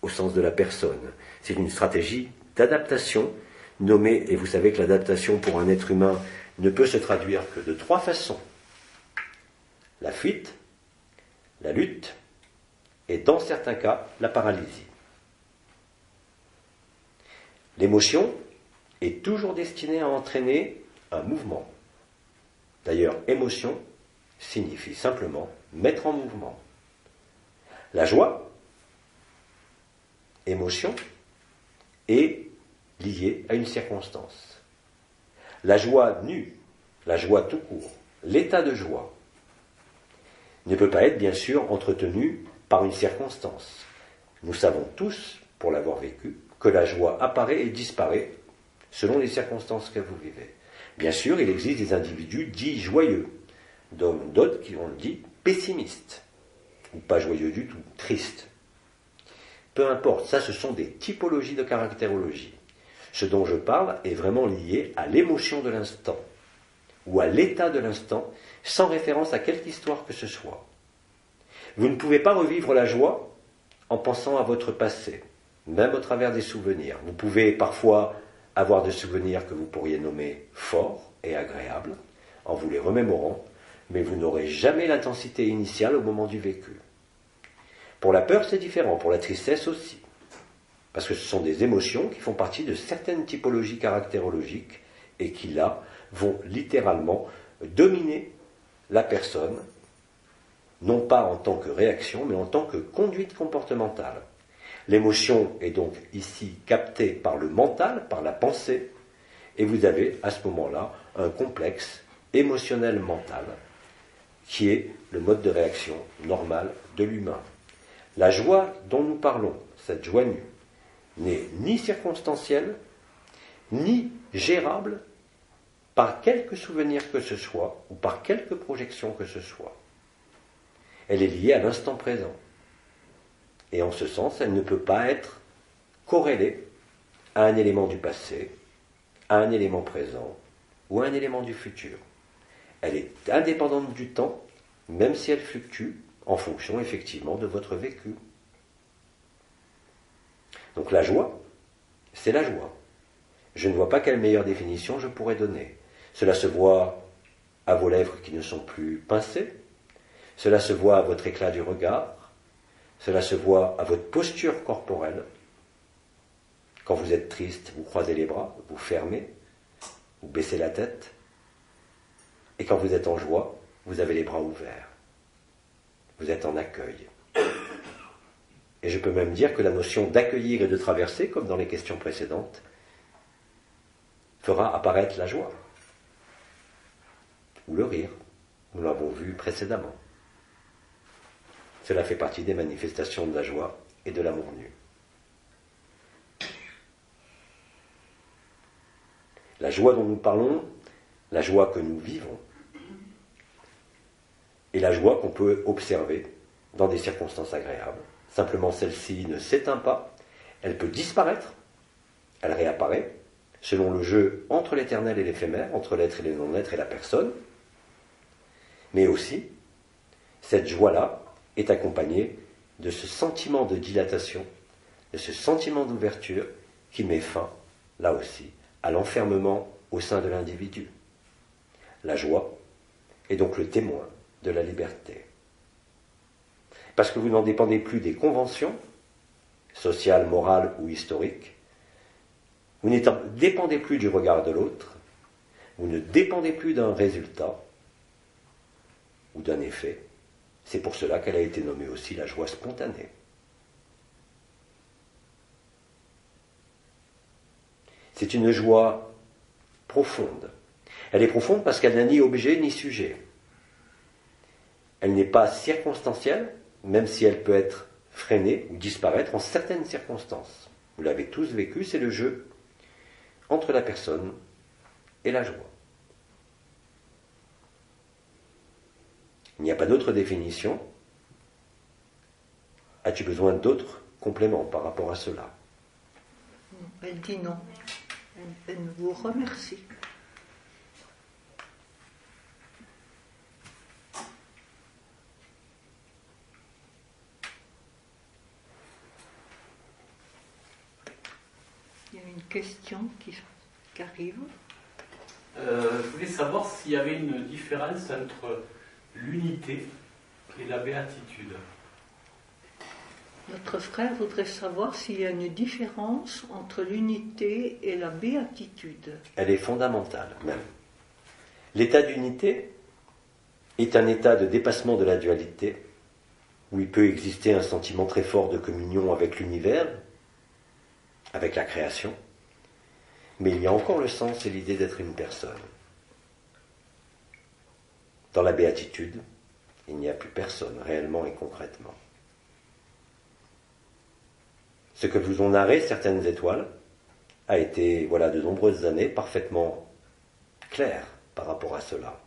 au sens de la personne. C'est une stratégie d'adaptation nommée, et vous savez que l'adaptation pour un être humain ne peut se traduire que de 3 façons. La fuite, la lutte, et dans certains cas, la paralysie. L'émotion est toujours destinée à entraîner un mouvement. D'ailleurs, émotion signifie simplement mettre en mouvement. La joie, émotion, est liée à une circonstance. La joie nue, la joie tout court, l'état de joie, ne peut pas être bien sûr entretenu par une circonstance. Nous savons tous, pour l'avoir vécu, que la joie apparaît et disparaît selon les circonstances que vous vivez. Bien sûr, il existe des individus dits joyeux, d'autres qui ont dit pessimistes, ou pas joyeux du tout, tristes. Peu importe, ça ce sont des typologies de caractérologie. Ce dont je parle est vraiment lié à l'émotion de l'instant, ou à l'état de l'instant, sans référence à quelque histoire que ce soit. Vous ne pouvez pas revivre la joie en pensant à votre passé, même au travers des souvenirs. Vous pouvez parfois avoir des souvenirs que vous pourriez nommer forts et agréables, en vous les remémorant, mais vous n'aurez jamais l'intensité initiale au moment du vécu. Pour la peur, c'est différent, pour la tristesse aussi, parce que ce sont des émotions qui font partie de certaines typologies caractérologiques et qui, là, vont littéralement dominer la personne, non pas en tant que réaction, mais en tant que conduite comportementale. L'émotion est donc ici captée par le mental, par la pensée, et vous avez à ce moment-là un complexe émotionnel mental qui est le mode de réaction normal de l'humain. La joie dont nous parlons, cette joie nue, n'est ni circonstancielle, ni gérable par quelque souvenir que ce soit, ou par quelque projection que ce soit. Elle est liée à l'instant présent. Et en ce sens, elle ne peut pas être corrélée à un élément du passé, à un élément présent, ou à un élément du futur. Elle est indépendante du temps, même si elle fluctue, en fonction effectivement de votre vécu. Donc la joie, c'est la joie. Je ne vois pas quelle meilleure définition je pourrais donner. Cela se voit à vos lèvres qui ne sont plus pincées, cela se voit à votre éclat du regard, cela se voit à votre posture corporelle. Quand vous êtes triste, vous croisez les bras, vous fermez, vous baissez la tête, et quand vous êtes en joie, vous avez les bras ouverts. Vous êtes en accueil. Et je peux même dire que la notion d'accueillir et de traverser, comme dans les questions précédentes, fera apparaître la joie. Ou le rire. Nous l'avons vu précédemment. Cela fait partie des manifestations de la joie et de l'amour nu. La joie dont nous parlons, la joie que nous vivons, et la joie qu'on peut observer dans des circonstances agréables. Simplement, celle-ci ne s'éteint pas, elle peut disparaître, elle réapparaît, selon le jeu entre l'éternel et l'éphémère, entre l'être et le non-être et la personne. Mais aussi, cette joie-là est accompagnée de ce sentiment de dilatation, de ce sentiment d'ouverture qui met fin, là aussi, à l'enfermement au sein de l'individu. La joie est donc le témoin de la liberté. Parce que vous n'en dépendez plus des conventions, sociales, morales ou historiques, vous ne dépendez plus du regard de l'autre, vous ne dépendez plus d'un résultat ou d'un effet. C'est pour cela qu'elle a été nommée aussi la joie spontanée. C'est une joie profonde. Elle est profonde parce qu'elle n'a ni objet ni sujet. Elle n'est pas circonstancielle, même si elle peut être freinée ou disparaître en certaines circonstances. Vous l'avez tous vécu, c'est le jeu entre la personne et la joie. Il n'y a pas d'autre définition. As-tu besoin d'autres compléments par rapport à cela? Elle dit non. Elle vous remercie. Il y a une question qui arrive. Je voulais savoir s'il y avait une différence entre l'unité et la béatitude. Notre frère voudrait savoir s'il y a une différence entre l'unité et la béatitude. Elle est fondamentale, même. L'état d'unité est un état de dépassement de la dualité, où il peut exister un sentiment très fort de communion avec l'univers, avec la création, mais il y a encore le sens et l'idée d'être une personne. Dans la béatitude, il n'y a plus personne, réellement et concrètement. Ce que vous ont narré certaines étoiles a été, voilà de nombreuses années, parfaitement clair par rapport à cela.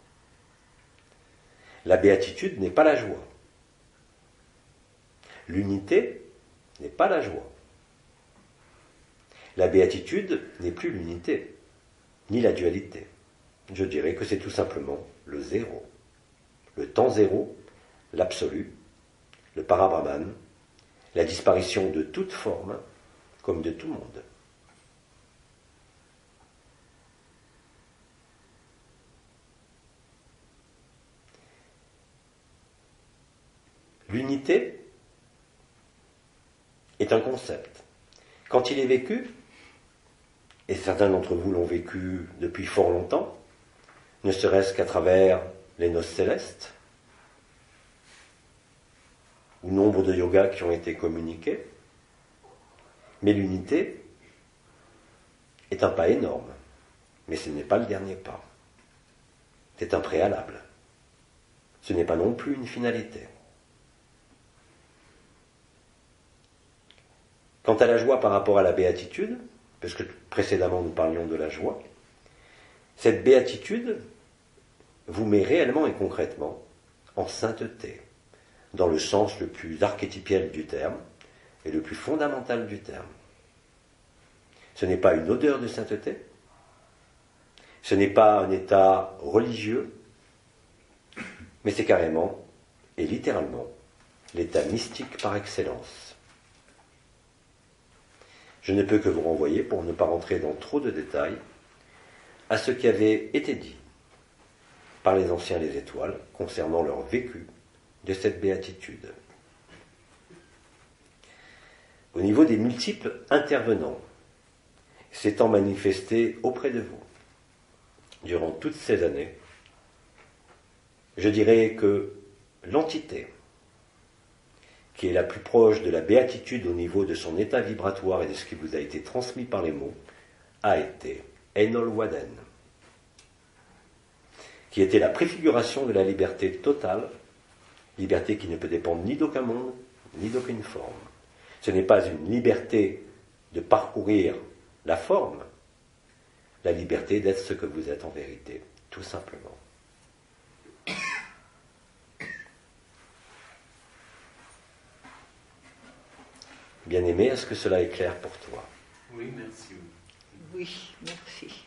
La béatitude n'est pas la joie. L'unité n'est pas la joie. La béatitude n'est plus l'unité, ni la dualité. Je dirais que c'est tout simplement le zéro. Le temps zéro, l'absolu, le parabrahman, la disparition de toute forme, comme de tout monde. L'unité est un concept. Quand il est vécu, et certains d'entre vous l'ont vécu depuis fort longtemps, ne serait-ce qu'à travers les noces célestes, ou nombre de yogas qui ont été communiqués, mais l'unité est un pas énorme, mais ce n'est pas le dernier pas. C'est un préalable. Ce n'est pas non plus une finalité. Quant à la joie par rapport à la béatitude, parce que précédemment nous parlions de la joie, cette béatitude vous met réellement et concrètement en sainteté, dans le sens le plus archétypiel du terme et le plus fondamental du terme. Ce n'est pas une odeur de sainteté, ce n'est pas un état religieux, mais c'est carrément et littéralement l'état mystique par excellence. Je ne peux que vous renvoyer, pour ne pas rentrer dans trop de détails, à ce qui avait été dit par les anciens les étoiles concernant leur vécu de cette béatitude. Au niveau des multiples intervenants s'étant manifestés auprès de vous durant toutes ces années, je dirais que l'entité qui est la plus proche de la béatitude au niveau de son état vibratoire et de ce qui vous a été transmis par les mots, a été Enol Waden, qui était la préfiguration de la liberté totale, liberté qui ne peut dépendre ni d'aucun monde, ni d'aucune forme. Ce n'est pas une liberté de parcourir la forme, la liberté d'être ce que vous êtes en vérité, tout simplement. Bien-aimé, est-ce que cela est clair pour toi? Oui, merci. Oui, merci.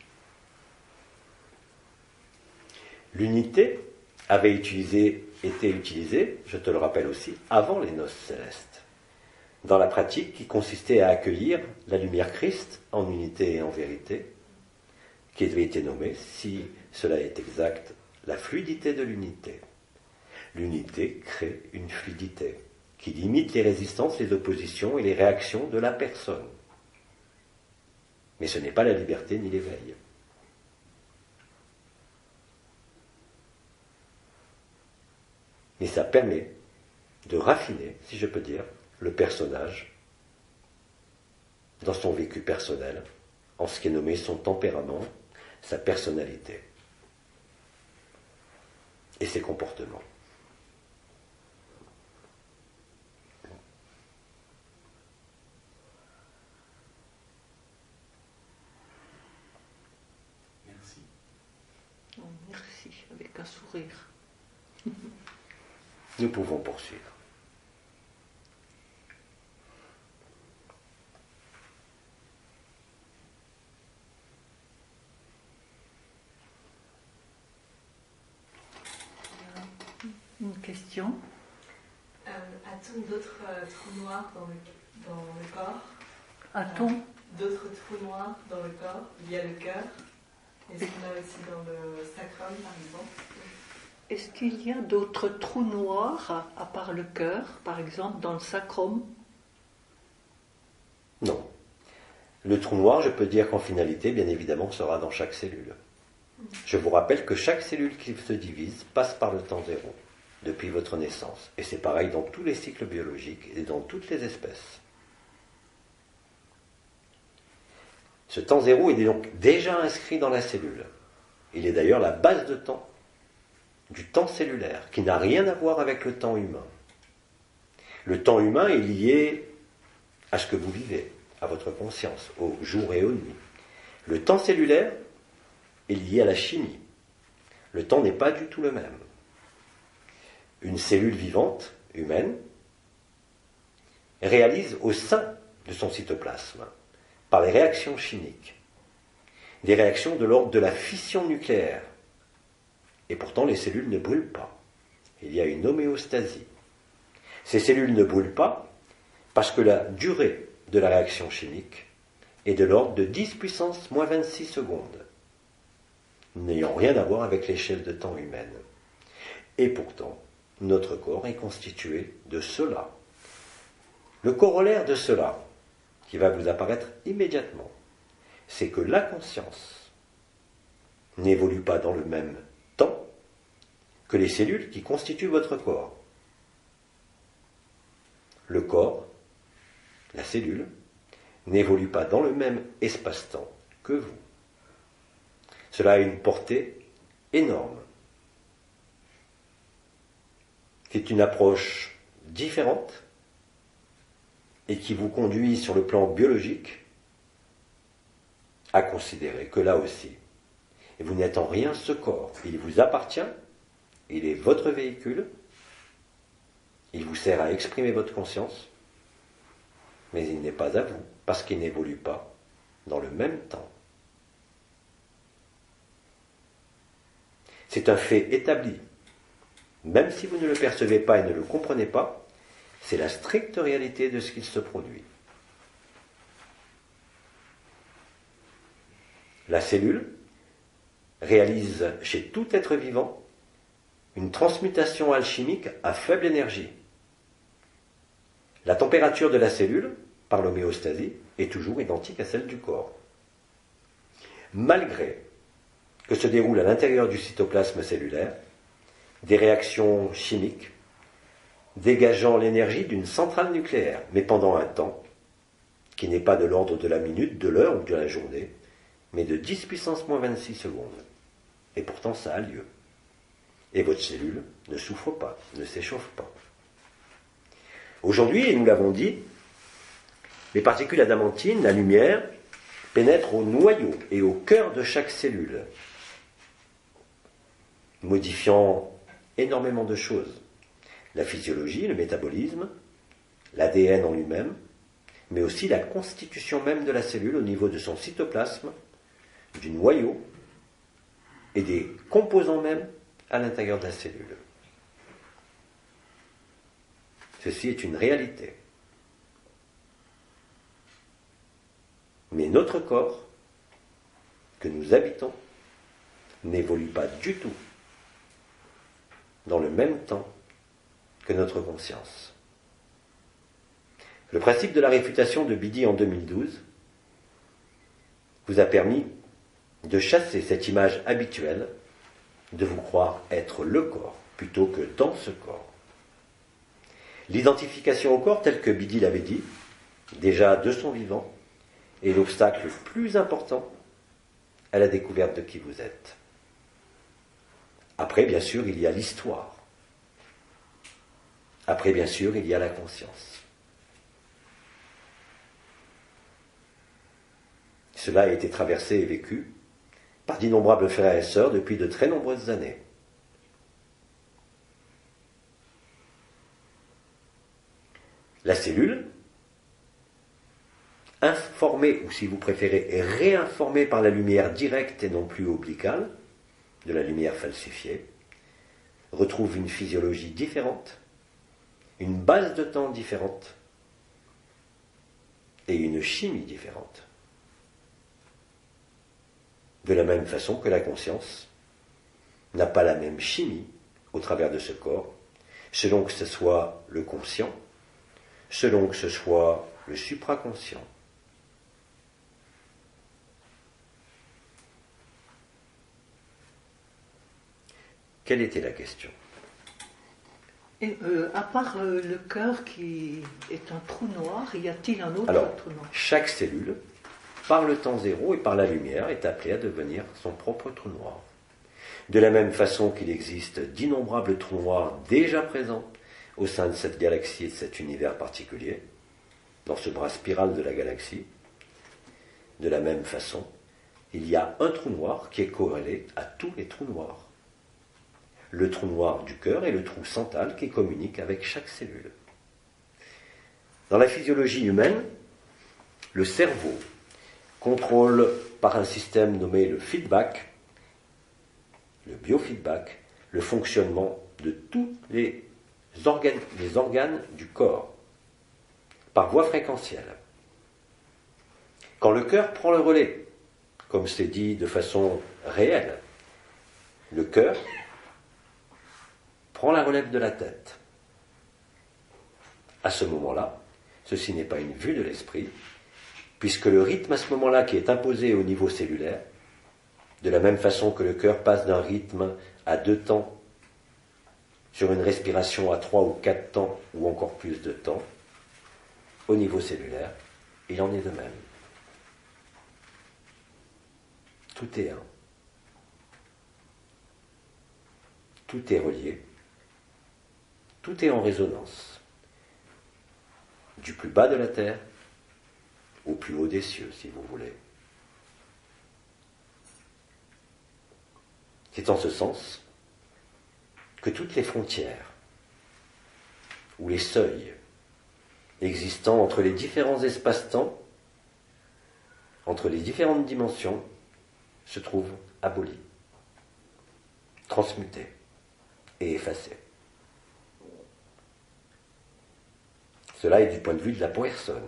L'unité avait été utilisée, je te le rappelle aussi, avant les noces célestes, dans la pratique qui consistait à accueillir la lumière Christ en unité et en vérité, qui avait été nommée, si cela est exact, la fluidité de l'unité. L'unité crée une fluidité qui limite les résistances, les oppositions et les réactions de la personne. Mais ce n'est pas la liberté ni l'éveil. Mais ça permet de raffiner, si je peux dire, le personnage dans son vécu personnel, en ce qui est nommé son tempérament, sa personnalité et ses comportements. Merci. Oh, merci, avec un sourire. Nous pouvons poursuivre. Une question? A-t-on d'autres trous noirs dans le corps? A-t-on D'autres trous noirs dans le corps, via le cœur? Est-ce qu'on a aussi dans le sacrum, par exemple? Est-ce qu'il y a d'autres trous noirs, à part le cœur, par exemple, dans le sacrum? Non. Le trou noir, je peux dire qu'en finalité, bien évidemment, sera dans chaque cellule. Je vous rappelle que chaque cellule qui se divise passe par le temps zéro, depuis votre naissance. Et c'est pareil dans tous les cycles biologiques et dans toutes les espèces. Ce temps zéro est donc déjà inscrit dans la cellule. Il est d'ailleurs la base de temps du temps cellulaire, qui n'a rien à voir avec le temps humain. Le temps humain est lié à ce que vous vivez, à votre conscience, au jour et aux nuits. Le temps cellulaire est lié à la chimie. Le temps n'est pas du tout le même. Une cellule vivante, humaine, réalise au sein de son cytoplasme, par les réactions chimiques, des réactions de l'ordre de la fission nucléaire. Et pourtant, les cellules ne brûlent pas. Il y a une homéostasie. Ces cellules ne brûlent pas parce que la durée de la réaction chimique est de l'ordre de 10 puissance moins 26 secondes, n'ayant rien à voir avec l'échelle de temps humaine. Et pourtant, notre corps est constitué de cela. Le corollaire de cela, qui va vous apparaître immédiatement, c'est que la conscience n'évolue pas dans le même temps que les cellules qui constituent votre corps. Le corps, la cellule, n'évolue pas dans le même espace-temps que vous. Cela a une portée énorme. C'est une approche différente, et qui vous conduit sur le plan biologique à considérer que là aussi, vous n'êtes en rien ce corps. Il vous appartient, il est votre véhicule, il vous sert à exprimer votre conscience, mais il n'est pas à vous, parce qu'il n'évolue pas dans le même temps. C'est un fait établi. Même si vous ne le percevez pas et ne le comprenez pas, c'est la stricte réalité de ce qu'il se produit. La cellule réalise chez tout être vivant une transmutation alchimique à faible énergie. La température de la cellule, par l'homéostasie, est toujours identique à celle du corps. Malgré que se déroulent à l'intérieur du cytoplasme cellulaire des réactions chimiques dégageant l'énergie d'une centrale nucléaire, mais pendant un temps qui n'est pas de l'ordre de la minute, de l'heure ou de la journée, mais de 10 puissance moins 26 secondes. Et pourtant ça a lieu. Et votre cellule ne souffre pas, ne s'échauffe pas. Aujourd'hui, et nous l'avons dit, les particules adamantines, la lumière, pénètrent au noyau et au cœur de chaque cellule, modifiant énormément de choses. La physiologie, le métabolisme, l'ADN en lui-même, mais aussi la constitution même de la cellule au niveau de son cytoplasme, du noyau et des composants même à l'intérieur de la cellule. Ceci est une réalité. Mais notre corps, que nous habitons, n'évolue pas du tout dans le même temps que notre conscience. Le principe de la réfutation de Bidi en 2012 vous a permis de chasser cette image habituelle de vous croire être le corps plutôt que dans ce corps. L'identification au corps, telle que Bidi l'avait dit, déjà de son vivant, est l'obstacle le plus important à la découverte de qui vous êtes. Après, bien sûr, il y a l'histoire. Après, bien sûr, il y a la conscience. Cela a été traversé et vécu par d'innombrables frères et sœurs depuis de très nombreuses années. La cellule, informée, ou si vous préférez, réinformée par la lumière directe et non plus obliquale, de la lumière falsifiée, retrouve une physiologie différente, une base de temps différente et une chimie différente. De la même façon que la conscience n'a pas la même chimie au travers de ce corps, selon que ce soit le conscient, selon que ce soit le supraconscient. Quelle était la question ? Et, à part le cœur qui est un trou noir, y a-t-il un autre trou noir ? Chaque cellule, par le temps zéro et par la lumière, est appelée à devenir son propre trou noir. De la même façon qu'il existe d'innombrables trous noirs déjà présents au sein de cette galaxie et de cet univers particulier, dans ce bras spiral de la galaxie, de la même façon, il y a un trou noir qui est corrélé à tous les trous noirs. Le trou noir du cœur et le trou central qui communiquent avec chaque cellule. Dans la physiologie humaine, le cerveau contrôle par un système nommé le feedback, le biofeedback, le fonctionnement de tous les organes du corps, par voie fréquentielle. Quand le cœur prend le relais, comme c'est dit de façon réelle, le cœur prend la relève de la tête. À ce moment-là, ceci n'est pas une vue de l'esprit, puisque le rythme à ce moment-là qui est imposé au niveau cellulaire, de la même façon que le cœur passe d'un rythme à 2 temps, sur une respiration à 3 ou 4 temps, ou encore plus de temps, au niveau cellulaire, il en est de même. Tout est un. Tout est relié. Tout est en résonance. du plus bas de la terre au plus haut des cieux, si vous voulez. C'est en ce sens que toutes les frontières ou les seuils existant entre les différents espaces-temps, entre les différentes dimensions, se trouvent abolis, transmutés et effacés. Cela est du point de vue de la personne.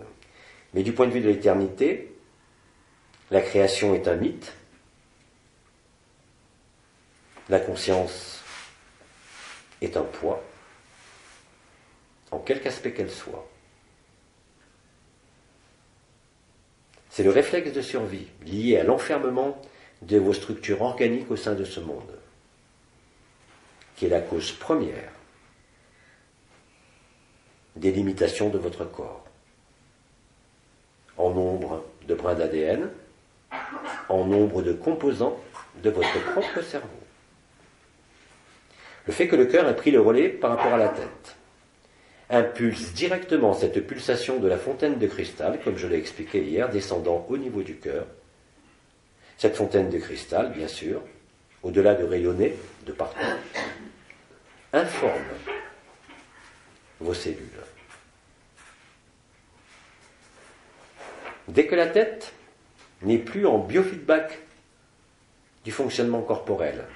Mais du point de vue de l'éternité, la création est un mythe, la conscience est un poids, en quelque aspect qu'elle soit. C'est le réflexe de survie lié à l'enfermement de vos structures organiques au sein de ce monde, qui est la cause première des limitations de votre corps, en nombre de brins d'ADN, en nombre de composants de votre propre cerveau. Le fait que le cœur ait pris le relais par rapport à la tête impulse directement cette pulsation de la fontaine de cristal, comme je l'ai expliqué hier, descendant au niveau du cœur. Cette fontaine de cristal, bien sûr, au-delà de rayonner de partout, informe vos cellules. Dès que la tête n'est plus en biofeedback du fonctionnement corporel,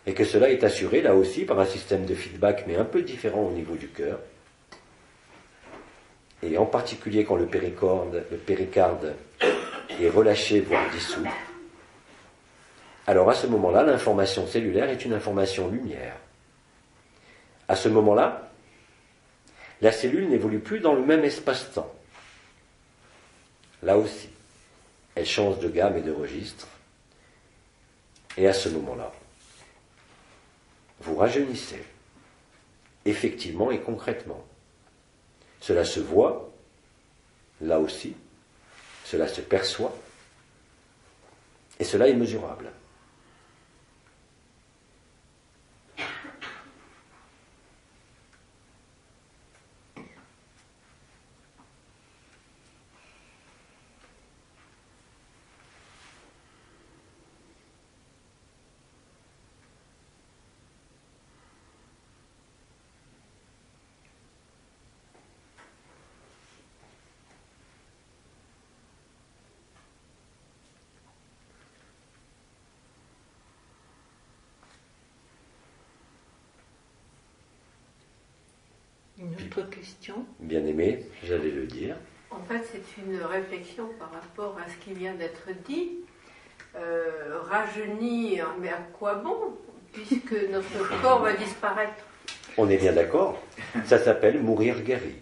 et que cela est assuré là aussi par un système de feedback mais un peu différent au niveau du cœur, et en particulier quand le péricarde est relâché, voire dissous, alors à ce moment-là, l'information cellulaire est une information lumière. À ce moment-là, la cellule n'évolue plus dans le même espace-temps. Là aussi, elle change de gamme et de registre, et à ce moment-là, vous rajeunissez, effectivement et concrètement. Cela se voit, là aussi, cela se perçoit, et cela est mesurable. Une autre question? Bien aimé, j'allais le dire. En fait, c'est une réflexion par rapport à ce qui vient d'être dit. Rajeunir, mais à quoi bon, puisque notre corps va disparaître? On est bien d'accord. Ça s'appelle mourir guéri.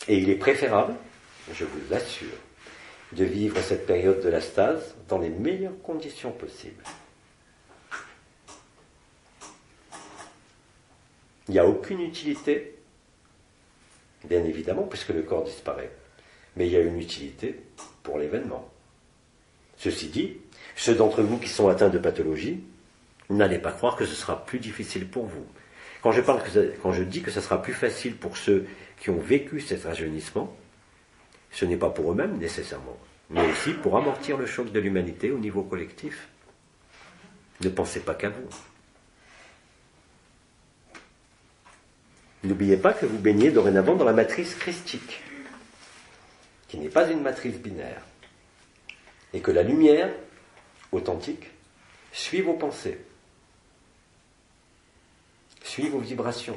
Et il est préférable, je vous l'assure, de vivre cette période de la stase dans les meilleures conditions possibles. Il n'y a aucune utilité, bien évidemment, puisque le corps disparaît, mais il y a une utilité pour l'événement. Ceci dit, ceux d'entre vous qui sont atteints de pathologie, n'allez pas croire que ce sera plus difficile pour vous. Quand je dis que ce sera plus facile pour ceux qui ont vécu cet rajeunissement, ce n'est pas pour eux-mêmes nécessairement, mais aussi pour amortir le choc de l'humanité au niveau collectif. Ne pensez pas qu'à vous. N'oubliez pas que vous baignez dorénavant dans la matrice christique, qui n'est pas une matrice binaire, et que la lumière authentique suit vos pensées, suit vos vibrations.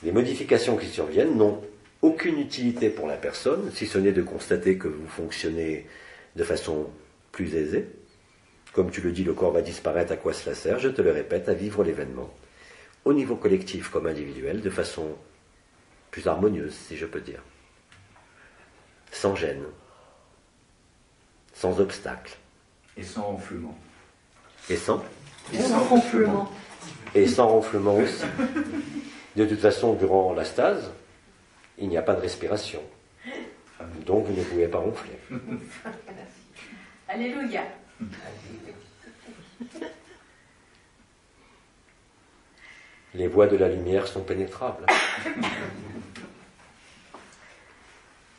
Les modifications qui surviennent n'ont aucune utilité pour la personne, si ce n'est de constater que vous fonctionnez de façon plus aisée. Comme tu le dis, le corps va disparaître, à quoi cela sert? Je te le répète, à vivre l'événement, au niveau collectif comme individuel, de façon plus harmonieuse, si je peux dire. Sans gêne, sans obstacle. Et sans ronflement. Et sans ronflement. Et sans ronflement aussi. De toute façon, durant la stase, il n'y a pas de respiration. Donc vous ne pouvez pas ronfler. Alléluia. Les voies de la lumière sont pénétrables.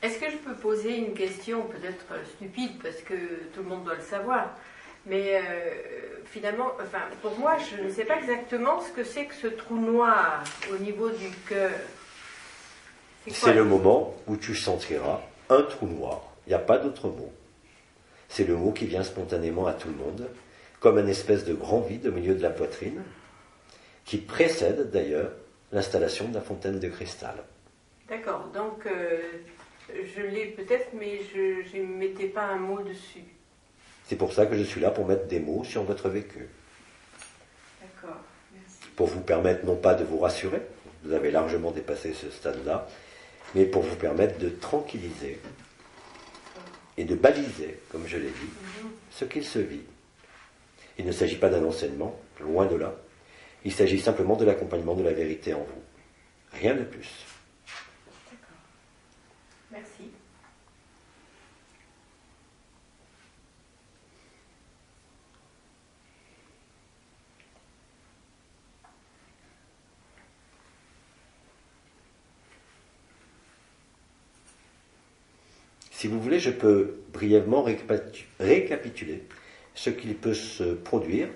Est-ce que je peux poser une question peut-être stupide parce que tout le monde doit le savoir, mais finalement, enfin, pour moi, je ne sais pas exactement ce que c'est que ce trou noir au niveau du cœur. C'est le moment où tu sentiras un trou noir. Il n'y a pas d'autre mot. C'est le mot qui vient spontanément à tout le monde, comme une espèce de grand vide au milieu de la poitrine, qui précède d'ailleurs l'installation de la fontaine de cristal. D'accord, donc je l'ai peut-être, mais je ne mettais pas un mot dessus. C'est pour ça que je suis là, pour mettre des mots sur votre vécu. D'accord, merci. Pour vous permettre non pas de vous rassurer, vous avez largement dépassé ce stade-là, mais pour vous permettre de tranquilliser et de baliser, comme je l'ai dit, ce qu'il se vit. Il ne s'agit pas d'un enseignement, loin de là. Il s'agit simplement de l'accompagnement de la vérité en vous. Rien de plus. D'accord. Merci. Si vous voulez, je peux brièvement récapituler ce qu'il peut se produire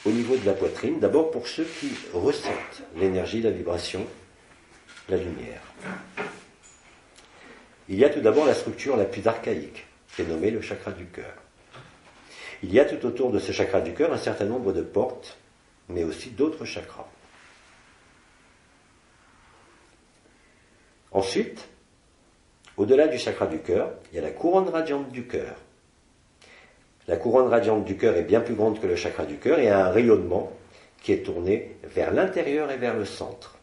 au niveau de la poitrine, d'abord pour ceux qui ressentent l'énergie, la vibration, la lumière. Il y a tout d'abord la structure la plus archaïque, qui est nommée le chakra du cœur. Il y a tout autour de ce chakra du cœur un certain nombre de portes, mais aussi d'autres chakras. Ensuite, au-delà du chakra du cœur, il y a la couronne radiante du cœur. La couronne radiante du cœur est bien plus grande que le chakra du cœur et a un rayonnement qui est tourné vers l'intérieur et vers le centre.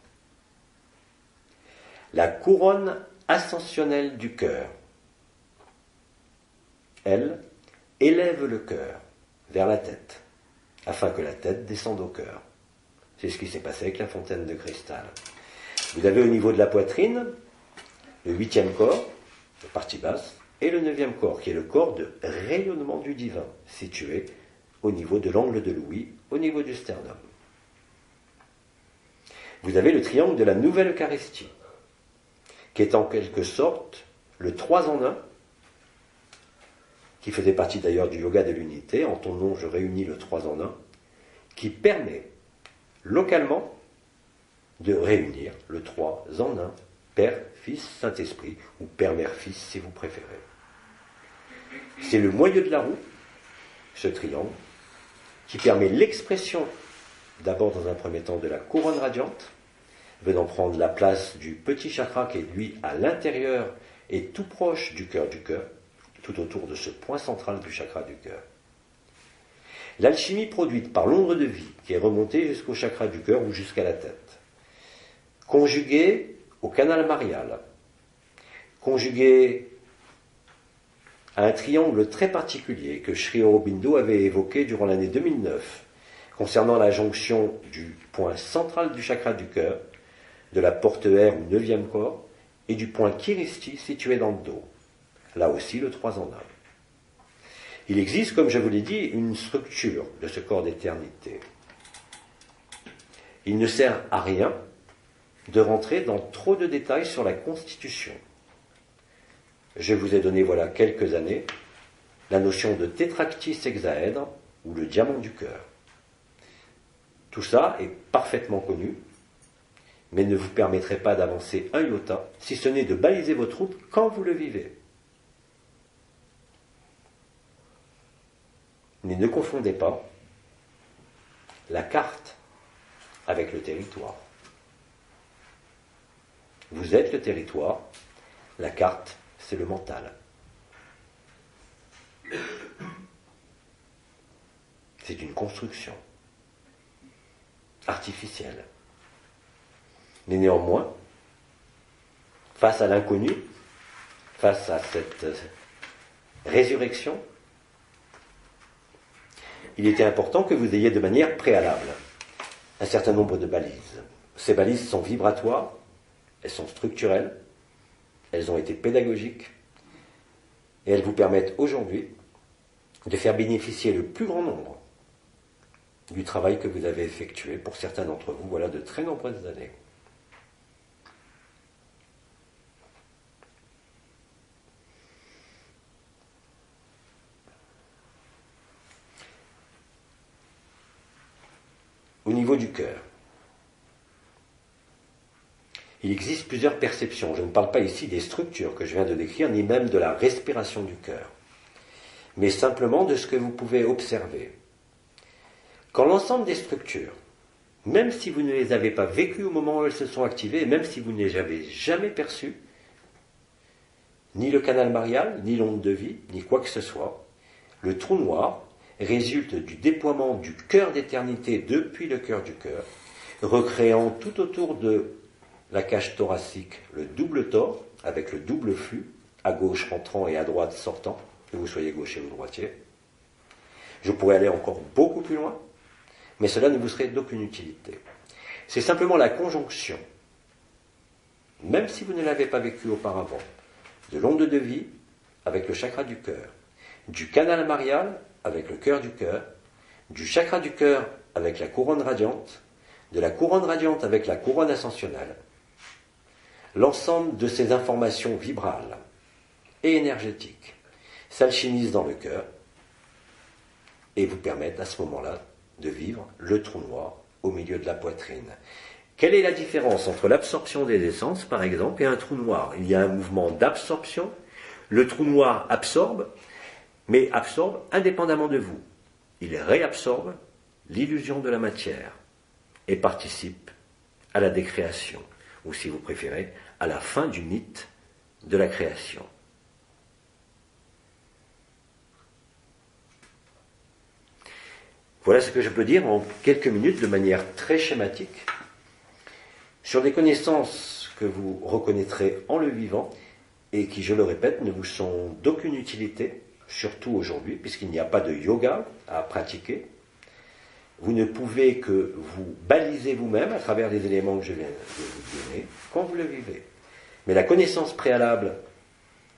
La couronne ascensionnelle du cœur, elle, élève le cœur vers la tête, afin que la tête descende au cœur. C'est ce qui s'est passé avec la fontaine de cristal. Vous avez au niveau de la poitrine le 8e corps, la partie basse, et le 9e corps, qui est le corps de rayonnement du divin, situé au niveau de l'angle de l'ouïe, au niveau du sternum. Vous avez le triangle de la nouvelle Eucharistie, qui est en quelque sorte le 3 en 1, qui faisait partie d'ailleurs du yoga de l'unité. En ton nom, je réunis le 3 en 1, qui permet localement de réunir le 3 en 1, Père, Fils, Saint-Esprit, ou Père, Mère, Fils, si vous préférez. C'est le moyeu de la roue, ce triangle, qui permet l'expression, d'abord dans un premier temps, de la couronne radiante, venant prendre la place du petit chakra qui est, lui, à l'intérieur et tout proche du cœur, tout autour de ce point central du chakra du cœur. L'alchimie produite par l'ombre de vie, qui est remontée jusqu'au chakra du cœur ou jusqu'à la tête, conjuguée au canal marial, conjugué à un triangle très particulier que Sri Aurobindo avait évoqué durant l'année 2009, concernant la jonction du point central du chakra du cœur, de la porte R ou 9e corps, et du point Kiristi situé dans le dos. Là aussi, le 3 en 1. Il existe, comme je vous l'ai dit, une structure de ce corps d'éternité. Il ne sert à rien de rentrer dans trop de détails sur la constitution. Je vous ai donné, voilà quelques années, la notion de tétractis hexaèdre, ou le diamant du cœur. Tout ça est parfaitement connu, mais ne vous permettrait pas d'avancer un iota, si ce n'est de baliser votre route quand vous le vivez. Mais ne confondez pas la carte avec le territoire. Vous êtes le territoire, la carte, c'est le mental. C'est une construction artificielle. Mais néanmoins, face à l'inconnu, face à cette résurrection, il était important que vous ayez de manière préalable un certain nombre de balises. Ces balises sont vibratoires, elles sont structurelles, elles ont été pédagogiques, Et elles vous permettent aujourd'hui de faire bénéficier le plus grand nombre du travail que vous avez effectué, pour certains d'entre vous, voilà de très nombreuses années. Au niveau du cœur, il existe plusieurs perceptions. Je ne parle pas ici des structures que je viens de décrire, ni même de la respiration du cœur, mais simplement de ce que vous pouvez observer. Quand l'ensemble des structures, même si vous ne les avez pas vécues au moment où elles se sont activées, et même si vous ne les avez jamais perçues, ni le canal marial, ni l'onde de vie, ni quoi que ce soit, le trou noir résulte du déploiement du cœur d'éternité depuis le cœur du cœur, recréant tout autour de la cage thoracique le double tore, avec le double flux, à gauche rentrant et à droite sortant, que vous soyez gaucher ou droitier. Je pourrais aller encore beaucoup plus loin, mais cela ne vous serait d'aucune utilité. C'est simplement la conjonction, même si vous ne l'avez pas vécu auparavant, de l'onde de vie avec le chakra du cœur, du canal marial avec le cœur du cœur, du chakra du cœur avec la couronne radiante, de la couronne radiante avec la couronne ascensionnelle. L'ensemble de ces informations vibrales et énergétiques s'alchimisent dans le cœur et vous permettent à ce moment-là de vivre le trou noir au milieu de la poitrine. Quelle est la différence entre l'absorption des essences, par exemple, et un trou noir? Il y a un mouvement d'absorption. Le trou noir absorbe, mais absorbe indépendamment de vous. Il réabsorbe l'illusion de la matière et participe à la décréation, ou si vous préférez, à la fin du mythe de la création. Voilà ce que je peux dire en quelques minutes de manière très schématique sur des connaissances que vous reconnaîtrez en le vivant et qui, je le répète, ne vous sont d'aucune utilité, surtout aujourd'hui, puisqu'il n'y a pas de yoga à pratiquer. Vous ne pouvez que vous baliser vous-même à travers les éléments que je viens de vous donner quand vous le vivez. Mais la connaissance préalable,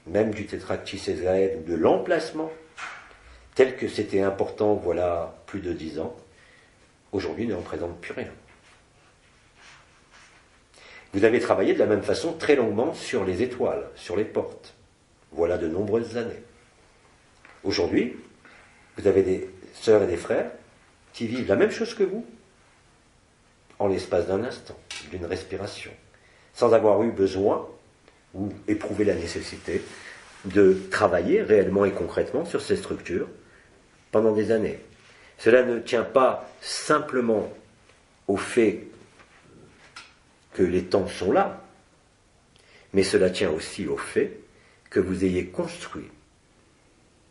même du tétractysèdre ou de l'emplacement, tel que c'était important voilà plus de 10 ans, aujourd'hui ne représente plus rien. Vous avez travaillé de la même façon très longuement sur les étoiles, sur les portes, voilà de nombreuses années. Aujourd'hui, vous avez des sœurs et des frères qui vivent la même chose que vous, en l'espace d'un instant, d'une respiration, sans avoir eu besoin ou éprouvé la nécessité de travailler réellement et concrètement sur ces structures pendant des années. Cela ne tient pas simplement au fait que les temps sont là, mais cela tient aussi au fait que vous ayez construit,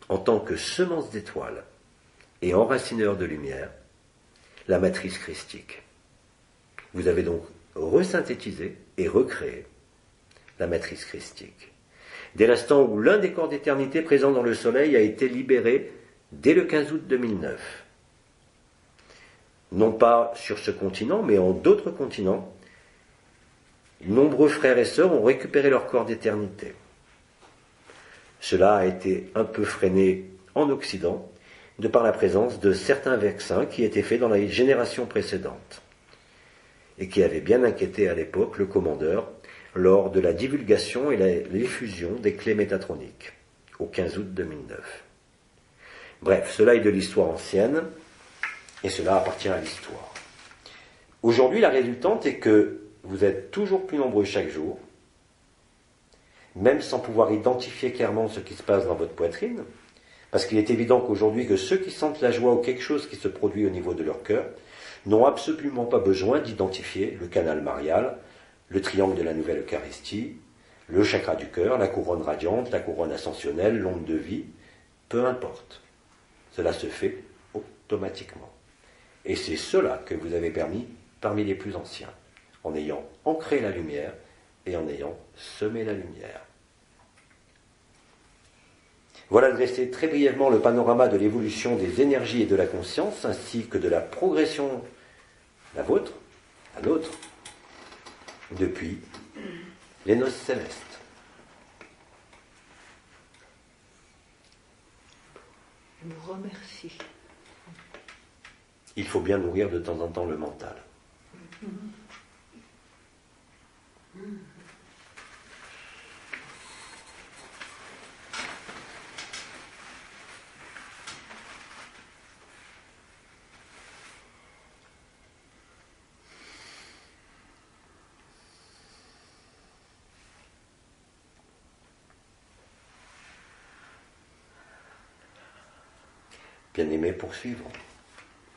en tant que semence d'étoiles et enracineur de lumière, la matrice christique. Vous avez donc resynthétisé et recréé la matrice christique. Dès l'instant où l'un des corps d'éternité présents dans le Soleil a été libéré dès le 15 août 2009. Non pas sur ce continent, mais en d'autres continents, nombreux frères et sœurs ont récupéré leur corps d'éternité. Cela a été un peu freiné en Occident, de par la présence de certains vaccins qui étaient faits dans la génération précédente, et qui avaient bien inquiété à l'époque le commandeur lors de la divulgation et la diffusion des clés métatroniques, au 15 août 2009. Bref, cela est de l'histoire ancienne, et cela appartient à l'histoire. Aujourd'hui, la résultante est que vous êtes toujours plus nombreux chaque jour, même sans pouvoir identifier clairement ce qui se passe dans votre poitrine, parce qu'il est évident qu'aujourd'hui que ceux qui sentent la joie ou quelque chose qui se produit au niveau de leur cœur n'ont absolument pas besoin d'identifier le canal marial, le triangle de la nouvelle Eucharistie, le chakra du cœur, la couronne radiante, la couronne ascensionnelle, l'onde de vie, peu importe. Cela se fait automatiquement. Et c'est cela que vous avez permis parmi les plus anciens, en ayant ancré la lumière et en ayant semé la lumière. Voilà dressé très brièvement le panorama de l'évolution des énergies et de la conscience, ainsi que de la progression, la vôtre, la nôtre, depuis les noces célestes. Je vous remercie. Il faut bien nourrir de temps en temps le mental. Bien-aimé, poursuivons.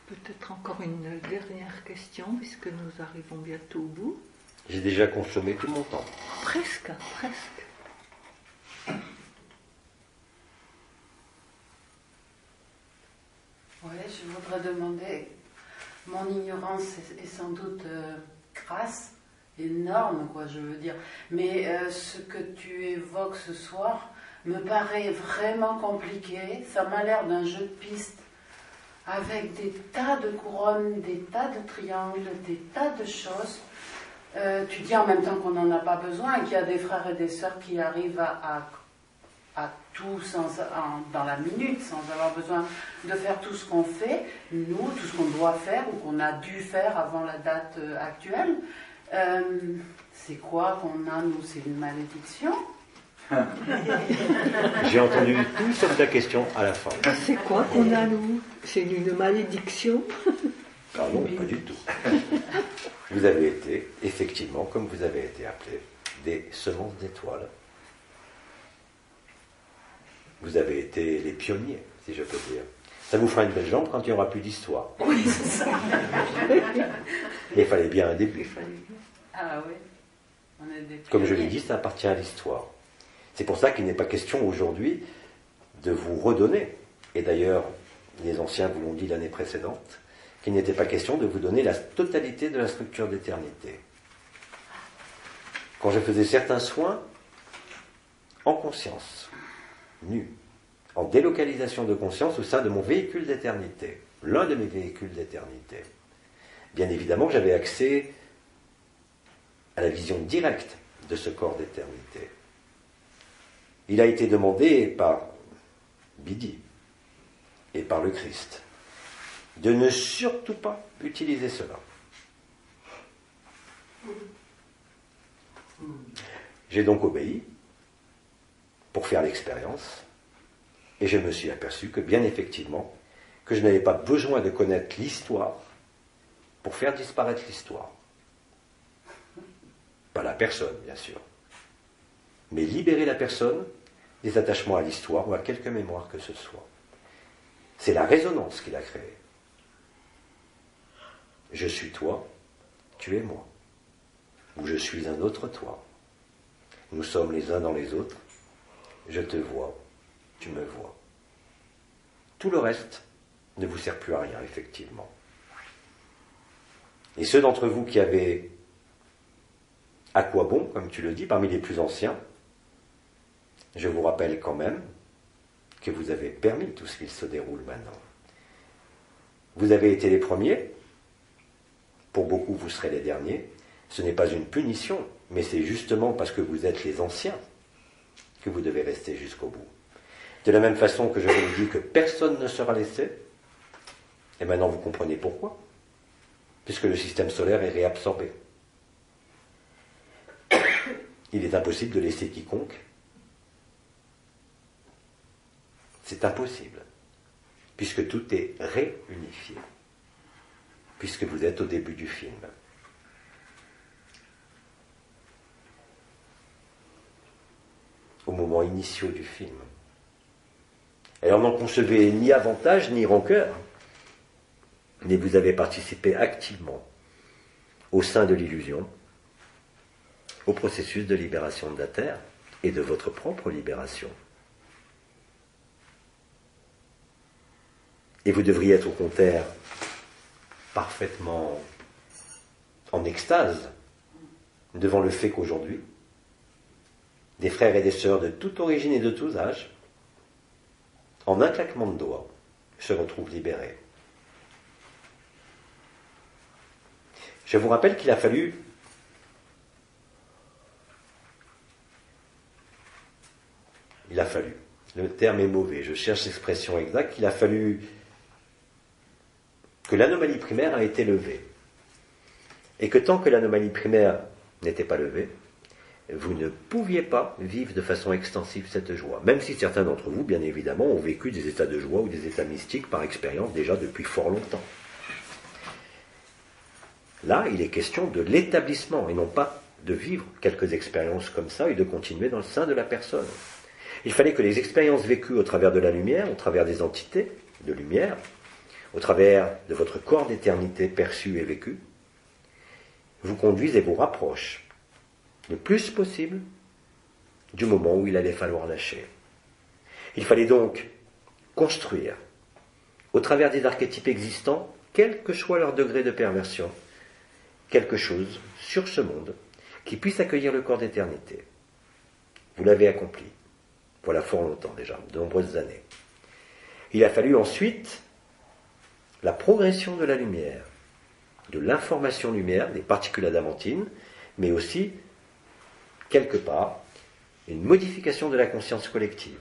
Peut-être encore une dernière question, puisque nous arrivons bientôt au bout. J'ai déjà consommé tout mon temps. Presque, presque. Oui, je voudrais demander, mon ignorance est sans doute crasse, énorme, quoi, je veux dire, mais ce que tu évoques ce soir me paraît vraiment compliqué. Ça m'a l'air d'un jeu de piste avec des tas de couronnes, des tas de triangles, des tas de choses. Tu dis en même temps qu'on n'en a pas besoin et qu'il y a des frères et des sœurs qui arrivent à tout dans la minute, sans avoir besoin de faire tout ce qu'on fait, nous, tout ce qu'on doit faire ou qu'on a dû faire avant la date actuelle. C'est quoi qu'on a, nous? C'est une malédiction? J'ai entendu tout sauf ta question à la fin. C'est quoi qu'on a, nous? C'est une malédiction? Ah non, pas du tout. Vous avez été, effectivement, comme vous avez été appelés, des semences d'étoiles. Vous avez été les pionniers, si je peux dire. Ça vous fera une belle jambe quand il n'y aura plus d'histoire. Oui, c'est ça. Mais il fallait bien un début. Ah oui. On est des Comme je l'ai pionniers. dit, ça appartient à l'histoire. C'est pour ça qu'il n'est pas question aujourd'hui de vous redonner. Et d'ailleurs, les anciens vous l'ont dit l'année précédente, qu'il n'était pas question de vous donner la totalité de la structure d'éternité. Quand je faisais certains soins, en conscience, nu, en délocalisation de conscience au sein de mon véhicule d'éternité, l'un de mes véhicules d'éternité, bien évidemment, j'avais accès à la vision directe de ce corps d'éternité. Il a été demandé par Bidi et par le Christ de ne surtout pas utiliser cela. J'ai donc obéi pour faire l'expérience et je me suis aperçu que bien effectivement, que je n'avais pas besoin de connaître l'histoire pour faire disparaître l'histoire. Pas la personne, bien sûr, mais libérer la personne des attachements à l'histoire ou à quelque mémoire que ce soit. C'est la résonance qu'il a créée. Je suis toi, tu es moi. Ou je suis un autre toi. Nous sommes les uns dans les autres. Je te vois, tu me vois. Tout le reste ne vous sert plus à rien, effectivement. Et ceux d'entre vous qui avaient à quoi bon, comme tu le dis, parmi les plus anciens, je vous rappelle quand même que vous avez permis tout ce qu'il se déroule maintenant. Vous avez été les premiers, pour beaucoup vous serez les derniers. Ce n'est pas une punition, mais c'est justement parce que vous êtes les anciens que vous devez rester jusqu'au bout. De la même façon que je vous dis que personne ne sera laissé, et maintenant vous comprenez pourquoi, puisque le système solaire est réabsorbé. Il est impossible de laisser quiconque. C'est impossible, puisque tout est réunifié, puisque vous êtes au début du film. Au moment initiaux du film. Alors n'en concevez ni avantage ni rancœur, mais vous avez participé activement au sein de l'illusion, au processus de libération de la Terre et de votre propre libération. Et vous devriez être au contraire parfaitement en extase devant le fait qu'aujourd'hui, des frères et des sœurs de toute origine et de tous âges, en un claquement de doigts, se retrouvent libérés. Je vous rappelle qu'il a fallu le terme est mauvais, je cherche l'expression exacte, il a fallu que l'anomalie primaire a été levée. Et que tant que l'anomalie primaire n'était pas levée, vous ne pouviez pas vivre de façon extensive cette joie. Même si certains d'entre vous, bien évidemment, ont vécu des états de joie ou des états mystiques par expérience déjà depuis fort longtemps. Là, il est question de l'établissement et non pas de vivre quelques expériences comme ça et de continuer dans le sein de la personne. Il fallait que les expériences vécues au travers de la lumière, au travers des entités de lumière, au travers de votre corps d'éternité perçu et vécu, vous conduisent et vous rapprochent le plus possible du moment où il allait falloir lâcher. Il fallait donc construire, au travers des archétypes existants, quel que soit leur degré de perversion, quelque chose sur ce monde qui puisse accueillir le corps d'éternité. Vous l'avez accompli. Voilà fort longtemps déjà, de nombreuses années. Il a fallu ensuite la progression de la lumière, de l'information lumière, des particules adamantines, mais aussi, quelque part, une modification de la conscience collective.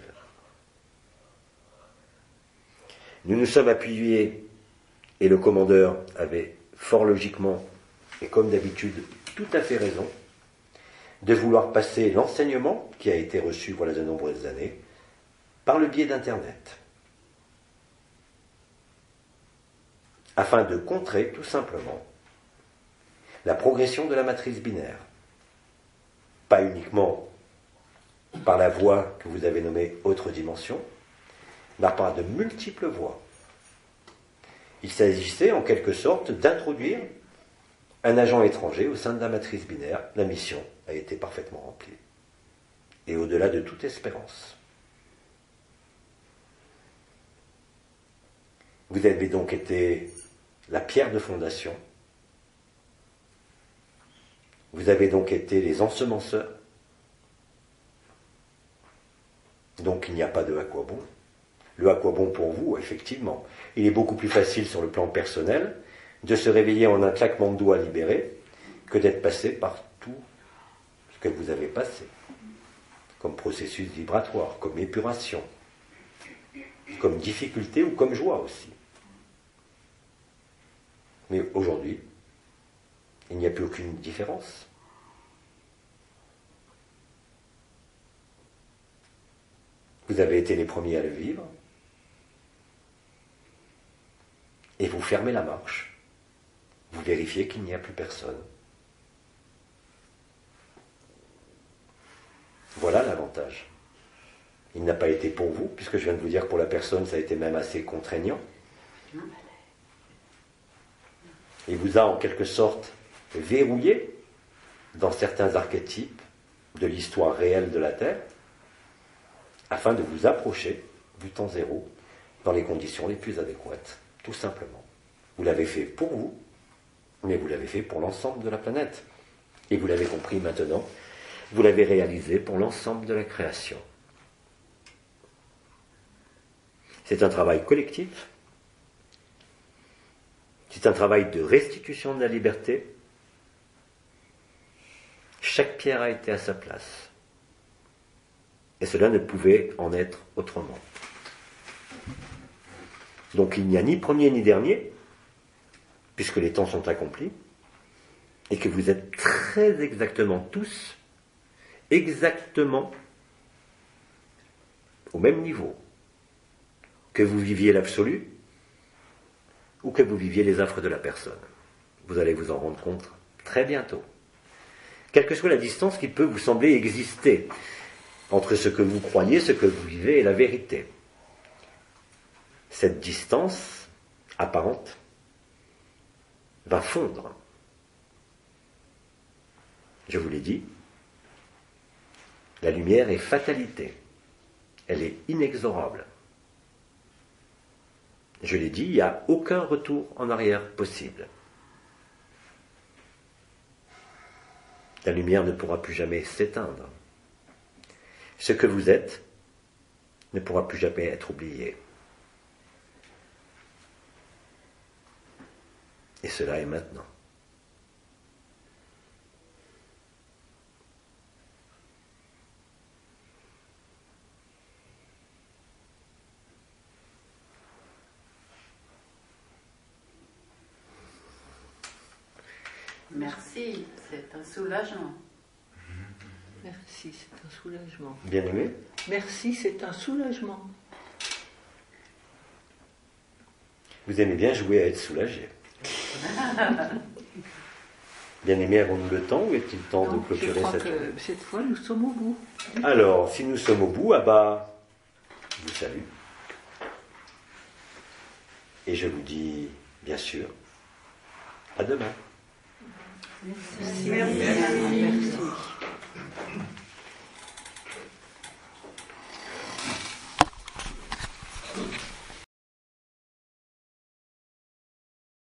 Nous nous sommes appuyés, et le commandeur avait fort logiquement, et comme d'habitude, tout à fait raison, de vouloir passer l'enseignement qui a été reçu voilà de nombreuses années par le biais d'Internet, afin de contrer tout simplement la progression de la matrice binaire. Pas uniquement par la voie que vous avez nommée autre dimension, mais par de multiples voies. Il s'agissait en quelque sorte d'introduire un agent étranger au sein de la matrice binaire. La mission a été parfaitement remplie. Et au-delà de toute espérance. Vous avez donc été la pierre de fondation. Vous avez donc été les ensemenceurs. Donc il n'y a pas de à quoi bon. Le à quoi bon pour vous, effectivement. Il est beaucoup plus facile sur le plan personnel de se réveiller en un claquement de doigts libéré que d'être passé par tout ce que vous avez passé, comme processus vibratoire, comme épuration, comme difficulté ou comme joie aussi. Mais aujourd'hui, il n'y a plus aucune différence. Vous avez été les premiers à le vivre, et vous fermez la marche. Vous vérifiez qu'il n'y a plus personne. Voilà l'avantage. Il n'a pas été pour vous, puisque je viens de vous dire que pour la personne, ça a été même assez contraignant. Il vous a en quelque sorte verrouillé dans certains archétypes de l'histoire réelle de la Terre, afin de vous approcher du temps zéro dans les conditions les plus adéquates, tout simplement. Vous l'avez fait pour vous, mais vous l'avez fait pour l'ensemble de la planète. Et vous l'avez compris maintenant, vous l'avez réalisé pour l'ensemble de la création. C'est un travail collectif, c'est un travail de restitution de la liberté. Chaque pierre a été à sa place. Et cela ne pouvait en être autrement. Donc il n'y a ni premier ni dernier, puisque les temps sont accomplis, et que vous êtes très exactement tous, exactement au même niveau, que vous viviez l'absolu, ou que vous viviez les affres de la personne. Vous allez vous en rendre compte très bientôt. Quelle que soit la distance qui peut vous sembler exister entre ce que vous croyez, ce que vous vivez et la vérité. Cette distance apparente va fondre. Je vous l'ai dit, la lumière est fatalité. Elle est inexorable. Je l'ai dit, il n'y a aucun retour en arrière possible. La lumière ne pourra plus jamais s'éteindre. Ce que vous êtes ne pourra plus jamais être oublié. Et cela est maintenant. Merci, c'est un soulagement. Merci, c'est un soulagement. Bien aimé? Merci, c'est un soulagement. Vous aimez bien jouer à être soulagé. Bien aimé, avons-nous le temps ou est-il temps de Donc, je clôturer crois cette que cette fois, nous sommes au bout. Alors, si nous sommes au bout, Abba vous salue. Et je vous dis, bien sûr, à demain. Merci. Merci.